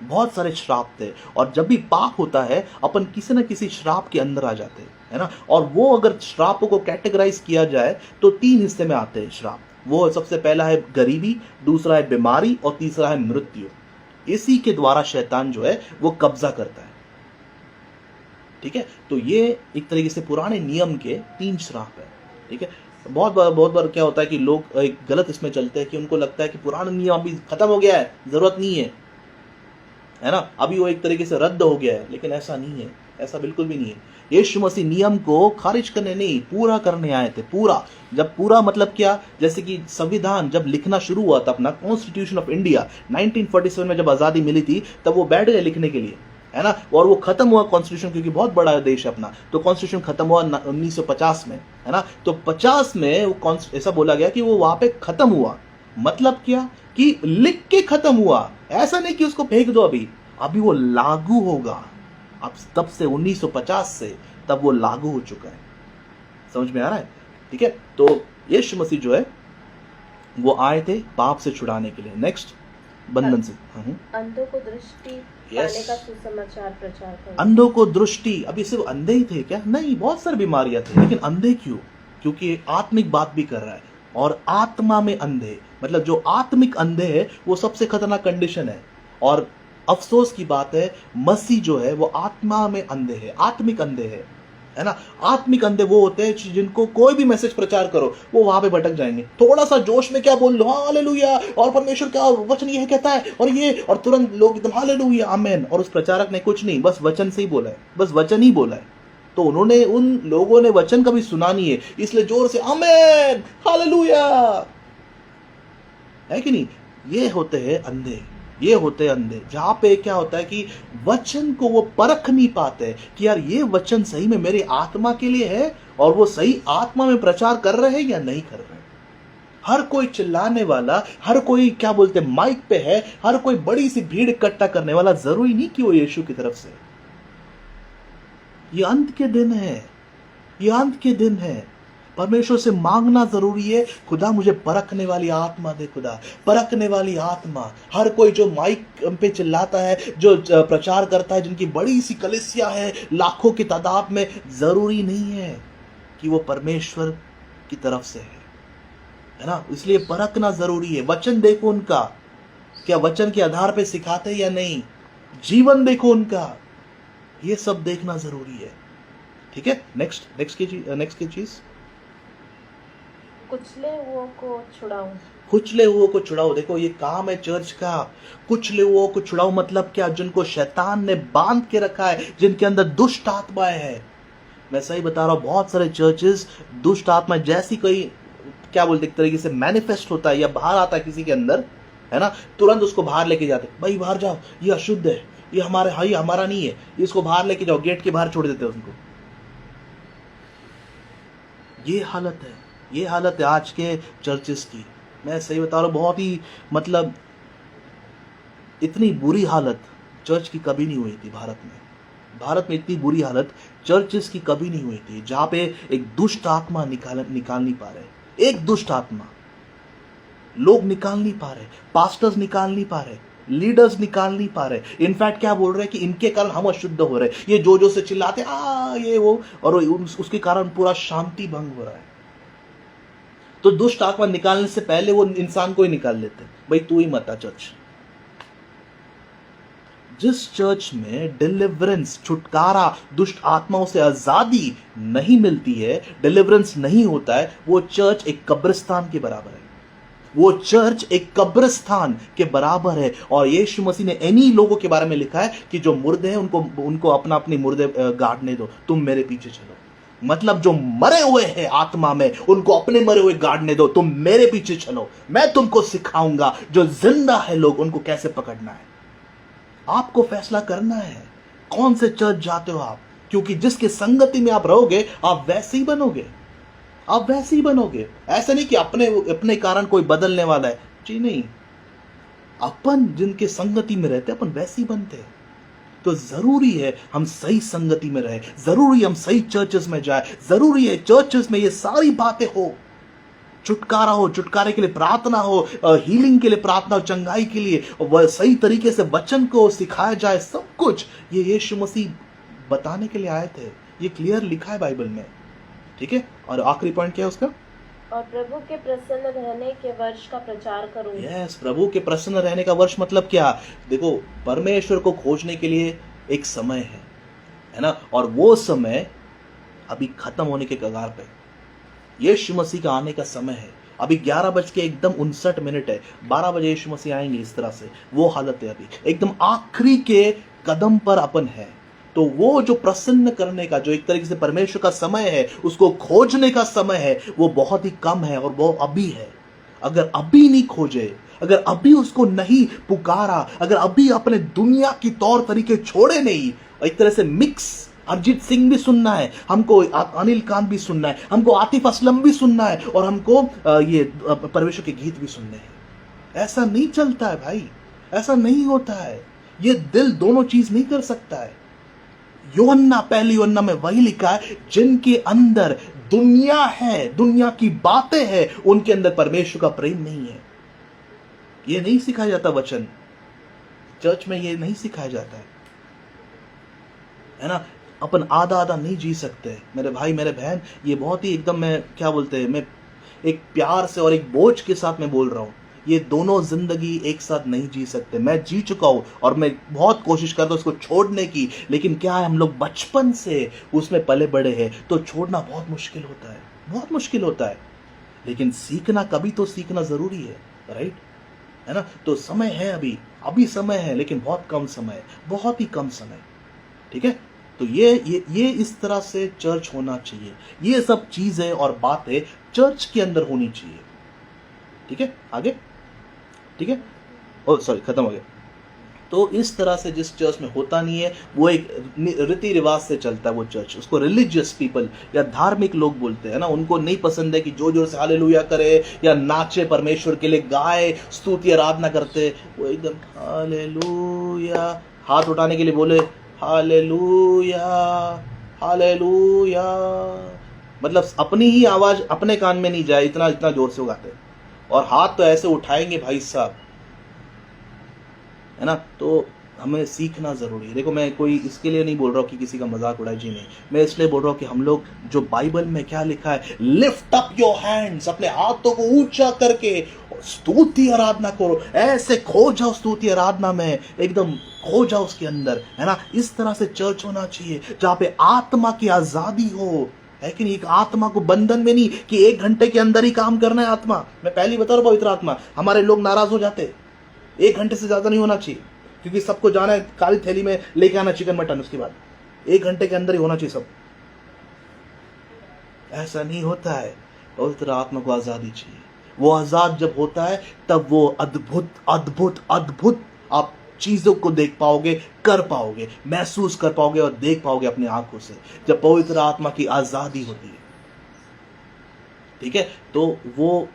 बहुत सारे श्राप थे, और जब भी पाप होता है अपन किसी न किसी श्राप के अंदर आ जाते हैं, है ना? और वो अगर श्रापों को कैटेगराइज किया जाए तो 3 हिस्से में आते हैं श्राप। वो सबसे पहला है गरीबी, दूसरा है बीमारी और तीसरा है मृत्यु। इसी के द्वारा शैतान जो है वो कब्जा करता है। ठीक है, तो ये एक तरीके से पुराने नियम के 3 श्राप है। ठीक है, बहुत बार क्या होता है कि लोग एक गलत इसमें चलते हैं कि उनको लगता है कि पुराना नियम अभी खत्म हो गया है, जरूरत नहीं है ना, अभी वो एक तरीके से रद्द हो गया है। लेकिन ऐसा नहीं है, ऐसा बिल्कुल भी नहीं है। यीशु मसीह नियम को खारिज करने नहीं, पूरा करने आए थे। पूरा, जब पूरा मतलब क्या? जैसे कि संविधान जब लिखना शुरू हुआ था, अपना कॉन्स्टिट्यूशन ऑफ इंडिया 1947 में जब आजादी मिली थी, तब वो बैठ गए लिखने के लिए, है ना? और वो खत्म हुआ कॉन्स्टिट्यूशन, क्योंकि बहुत बड़ा देश है अपना, तो कॉन्स्टिट्यूशन खत्म हुआ 1950 में, है ना? तो 50 में वो ऐसा बोला गया कि वो वहां पे खत्म हुआ। मतलब क्या? कि लिख के खत्म हुआ, ऐसा नहीं कि उसको फेंक दो। अभी वो लागू होगा। अब तब से 1950 से तब वो लागू हो चुका है। समझ में आ रहा है? ठीक है, तो यीशु मसीह जो है वो आए थे पाप से छुड़ाने के लिए। नेक्स्ट, बंधन से। अंधों को दृष्टि पाने का सुसमाचार प्रचार करो। अंधों को दृष्टि, अभी सिर्फ अंधे ही थे क्या? नहीं, बहुत सारी बीमारियां थी, लेकिन अंधे क्यों? क्योंकि आत्मिक बात भी कर रहा है, और आत्मा में अंधे, मतलब जो आत्मिक अंधे है वो सबसे खतरनाक कंडीशन है। और अफसोस की बात है, मसीह जो है वो आत्मा में अंधे है, आत्मिक अंधे है ना? आत्मिक अंधे वो होते हैं जिनको कोई भी मैसेज प्रचार करो वो वहां पे भटक जाएंगे। थोड़ा सा जोश में क्या बोल लो, हालेलुया, और परमेश्वर का वचन ये कहता है, और ये, और तुरंत लोग एकदम हालेलुया, आमेन। और उस प्रचारक ने कुछ नहीं, बस वचन से ही बोला है, बस वचन ही बोला है। तो उन्होंने, उन लोगों ने वचन कभी सुना नहीं है, इसलिए जोर से आमेन, हालेलुया, है कि नहीं? ये होते हैं अंधे, ये होते अंधे, जहां पे क्या होता है कि वचन को वो परख नहीं पाते कि यार ये वचन सही में मेरी आत्मा के लिए है, और वो सही आत्मा में प्रचार कर रहे हैं या नहीं कर रहे हैं। हर कोई चिल्लाने वाला, हर कोई क्या बोलते माइक पे है, हर कोई बड़ी सी भीड़ इकट्ठा करने वाला जरूरी नहीं कि वो यीशु की तरफ से। ये अंत के दिन है, ये अंत के दिन है। परमेश्वर से मांगना जरूरी है, खुदा मुझे परखने वाली आत्मा दे, खुदा परखने वाली आत्मा। हर कोई जो माइक पे चिल्लाता है, जो प्रचार करता है, जिनकी बड़ी सी कलीसिया है लाखों की तादाद में, जरूरी नहीं है कि वो परमेश्वर की तरफ से है ना। इसलिए परखना जरूरी है। वचन देखो उनका, क्या वचन के आधार पे सिखाते या नहीं, जीवन देखो उनका, ये सब देखना जरूरी है। ठीक है, नेक्स्ट की चीज, कुचले हुओं को छुड़ाऊं। कुचले हुओं को छुड़ाओ। देखो ये काम है चर्च का, कुचले हुओं को छुड़ाओ मतलब क्या, जिनको शैतान ने बांध के रखा है, जिनके अंदर दुष्ट आत्माएं हैं। मैं सही बता रहा हूं, बहुत सारे चर्चेस दुष्ट आत्मा जैसी कोई क्या बोलते एक तरीके से मैनिफेस्ट होता है या बाहर आता है किसी के अंदर, है ना, तुरंत उसको बाहर लेके जाते, भाई बाहर जाओ, ये अशुद्ध है, ये हमारा नहीं है, इसको बाहर लेके जाओ, गेट के बाहर छोड़ देते हैं उनको। ये हालत है आज के चर्चेस की। मैं सही बता रहा हूं, बहुत ही मतलब इतनी बुरी हालत चर्च की कभी नहीं हुई थी भारत में इतनी बुरी हालत चर्चेस की कभी नहीं हुई थी, जहां पे एक दुष्ट आत्मा निकाल नहीं पा रहे, एक दुष्ट आत्मा लोग निकाल नहीं पा रहे, पास्टर्स निकाल नहीं पा रहे, लीडर्स निकाल नहीं पा रहे। इनफैक्ट क्या बोल रहे हैं कि इनके कारण हम अशुद्ध हो रहे, ये जो से चिल्लाते ये वो, और उसके कारण पूरा शांति भंग हो रहा है। तो दुष्ट आत्मा निकालने से पहले वो इंसान को ही निकाल लेते, भाई तू ही मत आ चर्च। जिस चर्च में डिलीवरेंस, छुटकारा, दुष्ट आत्माओं से आजादी नहीं मिलती है, डिलीवरेंस नहीं होता है, वो चर्च एक कब्रिस्तान के बराबर है। वो चर्च एक कब्रिस्तान के बराबर है। और यीशु मसीह ने इन्हीं लोगों के बारे में लिखा है कि जो मुर्दे हैं उनको अपनी मुर्दे गाड़ने दो, तुम मेरे पीछे चलो। मतलब जो मरे हुए हैं आत्मा में, उनको अपने मरे हुए गाड़ने दो, तुम मेरे पीछे चलो, मैं तुमको सिखाऊंगा। जो जिंदा है लोग, उनको कैसे पकड़ना है। आपको फैसला करना है कौन से चर्च जाते हो आप, क्योंकि जिसके संगति में आप रहोगे आप वैसे ही बनोगे, आप वैसे ही बनोगे। ऐसा नहीं कि अपने कारण कोई बदलने वाला है, जी नहीं, अपन जिनके संगति में रहते अपन वैसे ही बनते हैं। तो जरूरी है हम सही संगति में रहे, जरूरी हम सही चर्चेस में जाए, जरूरी है चर्चेस में ये सारी बातें हो, छुटकारा हो, छुटकारे के लिए प्रार्थना हो, हीलिंग के लिए प्रार्थना हो, चंगाई के लिए सही तरीके से वचन को सिखाया जाए। सब कुछ ये यीशु मसीह बताने के लिए आए थे, ये क्लियर लिखा है बाइबल में। ठीक है, और आखिरी पॉइंट क्या है उसका, और प्रभु के प्रसन्न रहने के वर्ष का प्रचार करूं। यस, प्रभु के प्रसन्न रहने का वर्ष मतलब क्या। देखो, परमेश्वर को खोजने के लिए एक समय है ना, और वो समय अभी खत्म होने के कगार पे, यीशु मसीह का आने का समय है। अभी 11:59 है, 12 बजे यीशु मसीह आएंगे। इस तरह से वो हालत है, अभी एकदम आखिरी के कदम पर अपन है। तो वो जो प्रसन्न करने का, जो एक तरीके से परमेश्वर का समय है, उसको खोजने का समय है, वो बहुत ही कम है, और वो अभी है। अगर अभी नहीं खोजे, अगर अभी उसको नहीं पुकारा, अगर अभी अपने दुनिया की तौर तरीके छोड़े नहीं, एक तरह से मिक्स अरिजीत सिंह भी सुनना है हमको, अनिल कांत भी सुनना है हमको, आतिफ असलम भी सुनना है, और हमको ये परमेश्वर के गीत भी सुनने हैं। ऐसा नहीं चलता है भाई, ऐसा नहीं होता है। ये दिल दोनों चीज नहीं कर सकता है। पहली यूहन्ना में वही लिखा है, जिनके अंदर दुनिया है, दुनिया की बातें हैं, उनके अंदर परमेश्वर का प्रेम नहीं है। ये नहीं सिखाया जाता वचन, चर्च में ये नहीं सिखाया जाता है ना। अपन आधा नहीं जी सकते मेरे भाई मेरे बहन। ये बहुत ही एकदम, मैं क्या बोलते हैं, मैं एक प्यार से और एक बोझ के साथ मैं बोल रहा हूं, ये दोनों जिंदगी एक साथ नहीं जी सकते। मैं जी चुका हूं और मैं बहुत कोशिश करता हूं उसको छोड़ने की, लेकिन क्या है, हम लोग बचपन से उसमें पले बड़े हैं, तो छोड़ना बहुत मुश्किल होता है, बहुत मुश्किल होता है। लेकिन सीखना, कभी तो सीखना जरूरी है, राइट, है ना। तो समय है, अभी समय है, लेकिन बहुत कम समय, बहुत ही कम समय। ठीक है, तो ये इस तरह से चर्च होना चाहिए। ये सब चीजें और बातें चर्च के अंदर होनी चाहिए। ठीक है, आगे, ठीक है, ओ सॉरी, खत्म हो गया। तो इस तरह से जिस चर्च में होता नहीं है, वो एक रीति रिवाज से चलता है वो चर्च, उसको रिलीजियस पीपल या धार्मिक लोग बोलते हैं ना। उनको नहीं पसंद है कि जोर से हालेलुया करे या नाचे, परमेश्वर के लिए गाए, स्तुति आराधना करते। वो एकदम हालेलुया, हाथ उठाने के लिए बोले हालेलुया हालेलुया, मतलब अपनी ही आवाज अपने कान में नहीं जाए, इतना इतना जोर से वो गाते हैं। और हाथ तो ऐसे उठाएंगे भाई साहब, है ना। तो हमें सीखना जरूरी है। देखो मैं कोई इसके लिए नहीं बोल रहा हूँ कि किसी का मजाक उड़ाए, जी नहीं, मैं इसलिए बोल रहा हूँ कि हम लोग जो बाइबल में क्या लिखा है, लिफ्ट अप योर हैंड्स, अपने हाथों को ऊंचा करके स्तुति आराधना करो, ऐसे खो जाओ स्तुति आराधना में, एकदम खो जाओ उसके अंदर, है ना। इस तरह से चर्च होना चाहिए जहां पे आत्मा की आजादी हो, है कि नहीं। एक आत्मा को बंधन में नहीं कि 1 घंटे के अंदर ही काम करना है आत्मा। मैं पहले बता रहा हूं पवित्र आत्मा, हमारे लोग नाराज हो जाते, 1 घंटे से ज्यादा नहीं होना चाहिए, क्योंकि सबको जाना है काली थैली में लेके आना चिकन मटन, उसके बाद 1 घंटे के अंदर ही होना चाहिए सब। ऐसा नहीं होता है। पवित्र आत्मा को आजादी चाहिए। वो आजाद जब होता है तब वो अद्भुत अद्भुत अद्भुत आप चीजों को देख पाओगे, कर पाओगे, महसूस कर पाओगे और देख पाओगे अपनी आंखों से, जब पवित्र आत्मा की आजादी होती है। ठीक है, तो वो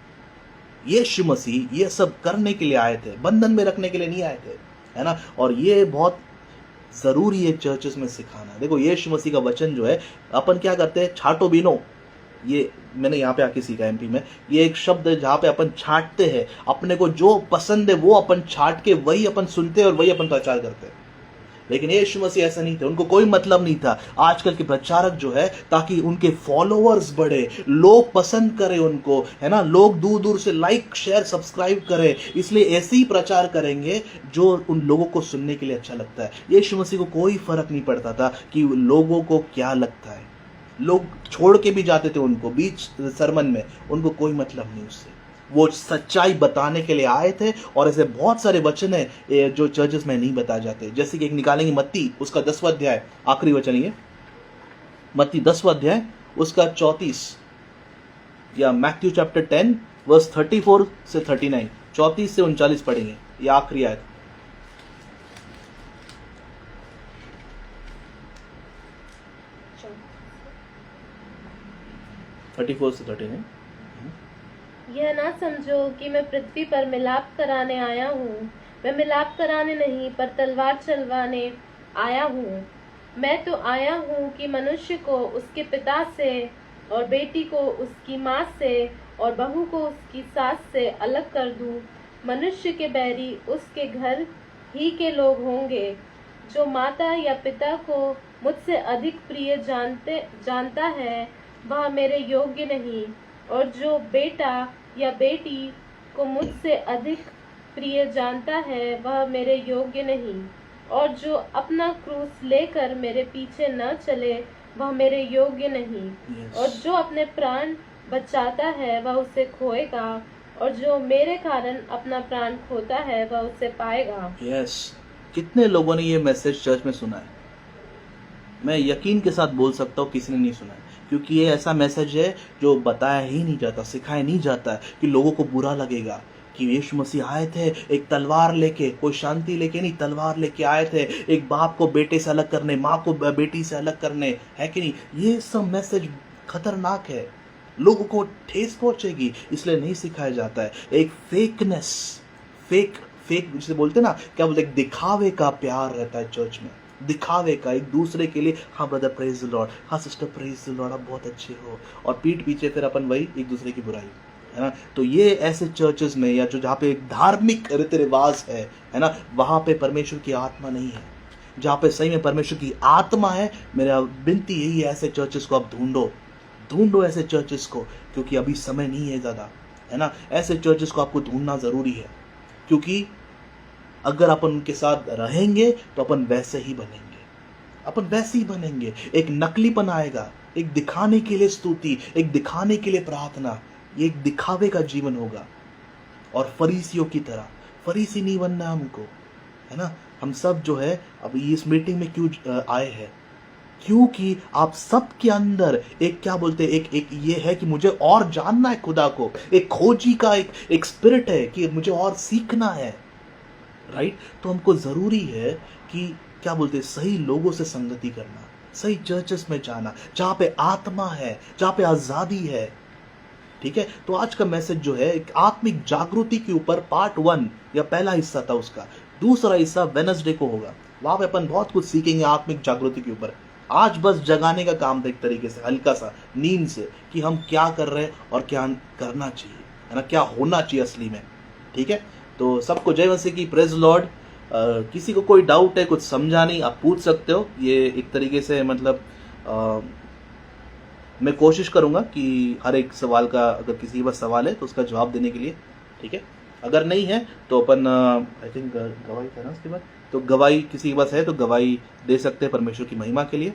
यीशु मसीह ये सब करने के लिए आए थे, बंधन में रखने के लिए नहीं आए थे, है ना। और ये बहुत जरूरी है चर्चेस में सिखाना। देखो यीशु मसीह का वचन जो है, अपन क्या करते हैं, छाटो बीनो, ये मैंने यहाँ पे आके सीखा एमपी में, ये एक शब्द है जहाँ पे अपन छाटते हैं, अपने को जो पसंद है वो अपन छाट के वही अपन सुनते हैं और वही अपन प्रचार करते हैं। लेकिन यीशु मसीह ऐसा नहीं थे, उनको कोई मतलब नहीं था आजकल के प्रचारक जो है, ताकि उनके फॉलोअर्स बढ़े, लोग पसंद करें उनको, है ना, लोग दूर दूर से लाइक शेयर सब्सक्राइब करें, इसलिए ऐसे ही प्रचार करेंगे जो उन लोगों को सुनने के लिए अच्छा लगता है। यीशु मसीह को कोई फर्क नहीं पड़ता था कि लोगों को क्या लगता है, लोग छोड़ के भी जाते थे उनको बीच सरमन में, उनको कोई मतलब नहीं उससे, वो सच्चाई बताने के लिए आए थे। और ऐसे बहुत सारे वचन है जो चर्चेस में नहीं बताए जाते, जैसे कि एक निकालेंगे मत्ती उसका 10वां अध्याय, आखिरी वचन ये मत्ती 10वां अध्याय उसका 34, या मैथ्यू चैप्टर 10 वर्स 34 से 39, 34 से 39 पढ़ेंगे, ये आखिरी आयत। यह ना समझो कि मैं पृथ्वी पर मिलाप कराने आया हूँ। मैं मिलाप कराने नहीं पर तलवार चलवाने आया हूँ। मैं तो आया हूँ कि मनुष्य को उसके पिता से और बेटी को उसकी माँ से और बहू को उसकी सास से अलग कर दूँ। मनुष्य के बैरी उसके घर ही के लोग होंगे। जो माता या पिता को मुझसे अधिक प्रिय जानता है वह मेरे योग्य नहीं, और जो बेटा या बेटी को मुझसे अधिक प्रिय जानता है वह मेरे योग्य नहीं, और जो अपना क्रूस लेकर मेरे पीछे न चले वह मेरे योग्य नहीं। Yes. और जो अपने प्राण बचाता है वह उसे खोएगा, और जो मेरे कारण अपना प्राण खोता है वह उसे पाएगा। यस, कितने लोगों ने ये मैसेज चर्च में सुना है? मैं यकीन के साथ बोल सकता हूँ किसी ने नहीं सुना है, क्योंकि ये ऐसा मैसेज है जो बताया ही नहीं जाता, सिखाया नहीं जाता है, कि लोगों को बुरा लगेगा कि यीशु मसीह आए थे एक तलवार लेके, कोई शांति लेके नहीं, तलवार लेके आए थे, एक बाप को बेटे से अलग करने, माँ को बेटी से अलग करने, है कि नहीं। ये सब मैसेज खतरनाक है, लोगों को ठेस पहुंचेगी, इसलिए नहीं सिखाया जाता है। एक फेकनेस, फेक जिसे बोलते ना, क्या बोलते, एक दिखावे का प्यार रहता है चर्च में, दिखावे का, एक दूसरे के लिए, हाँ ब्रदर प्रेज द लॉर्ड, हाँ सिस्टर प्रेज द लॉर्ड, आप बहुत अच्छे हो, और पीठ पीछे फिर अपन वही एक दूसरे की बुराई, है ना। तो ये ऐसे चर्चेस में, या जो जहाँ पे धार्मिक रीति रिवाज है ना, वहाँ पे परमेश्वर की आत्मा नहीं है। जहाँ पे सही में परमेश्वर की आत्मा है, मेरा विनती यही है, ऐसे चर्चेस को आप ढूंढो ऐसे चर्चेस को, क्योंकि अभी समय नहीं है ज़्यादा, है ना। ऐसे चर्चेस को आपको ढूंढना ज़रूरी है, क्योंकि अगर अपन उनके साथ रहेंगे तो अपन वैसे ही बनेंगे, एक नकलीपन आएगा, एक दिखाने के लिए स्तुति, एक दिखाने के लिए प्रार्थना, ये एक दिखावे का जीवन होगा। और फरीसियों की तरह, फरीसी नहीं बनना हमको, है ना। हम सब जो है अभी इस मीटिंग में क्यों आए हैं, क्योंकि आप सब के अंदर एक क्या बोलते हैं, एक ये है कि मुझे और जानना है खुदा को, एक खोजी का एक स्पिरिट है कि मुझे और सीखना है, राइट। तो हमको जरूरी है कि क्या बोलते हैं, सही लोगों से संगति करना, सही चर्चेस में जाना, जहां पे आत्मा है, जहां पे आजादी है, ठीक है। तो आज का मैसेज जो है एक आत्मिक जागृति के ऊपर पार्ट 1 या पहला हिस्सा था, उसका दूसरा हिस्सा वेडनेसडे को होगा, वहां पे अपन बहुत कुछ सीखेंगे आत्मिक जागृति के ऊपर, आज बस जगाने का काम था एक तरीके से, हल्का सा नींद से, कि हम क्या कर रहे हैं और क्या करना चाहिए, है ना, क्या होना चाहिए असली में। ठीक है, तो सबको जय मसीह की, प्रेज लॉर्ड। किसी को कोई डाउट है, कुछ समझा नहीं, आप पूछ सकते हो। ये एक तरीके से मतलब मैं कोशिश करूंगा कि हर एक सवाल का, अगर किसी के पास सवाल है तो उसका जवाब देने के लिए। ठीक है, अगर नहीं है तो अपन आई थिंक गवाही था ना उसके बाद, तो गवाही किसी के पास है तो गवाही दे सकते हैं परमेश्वर की महिमा के लिए।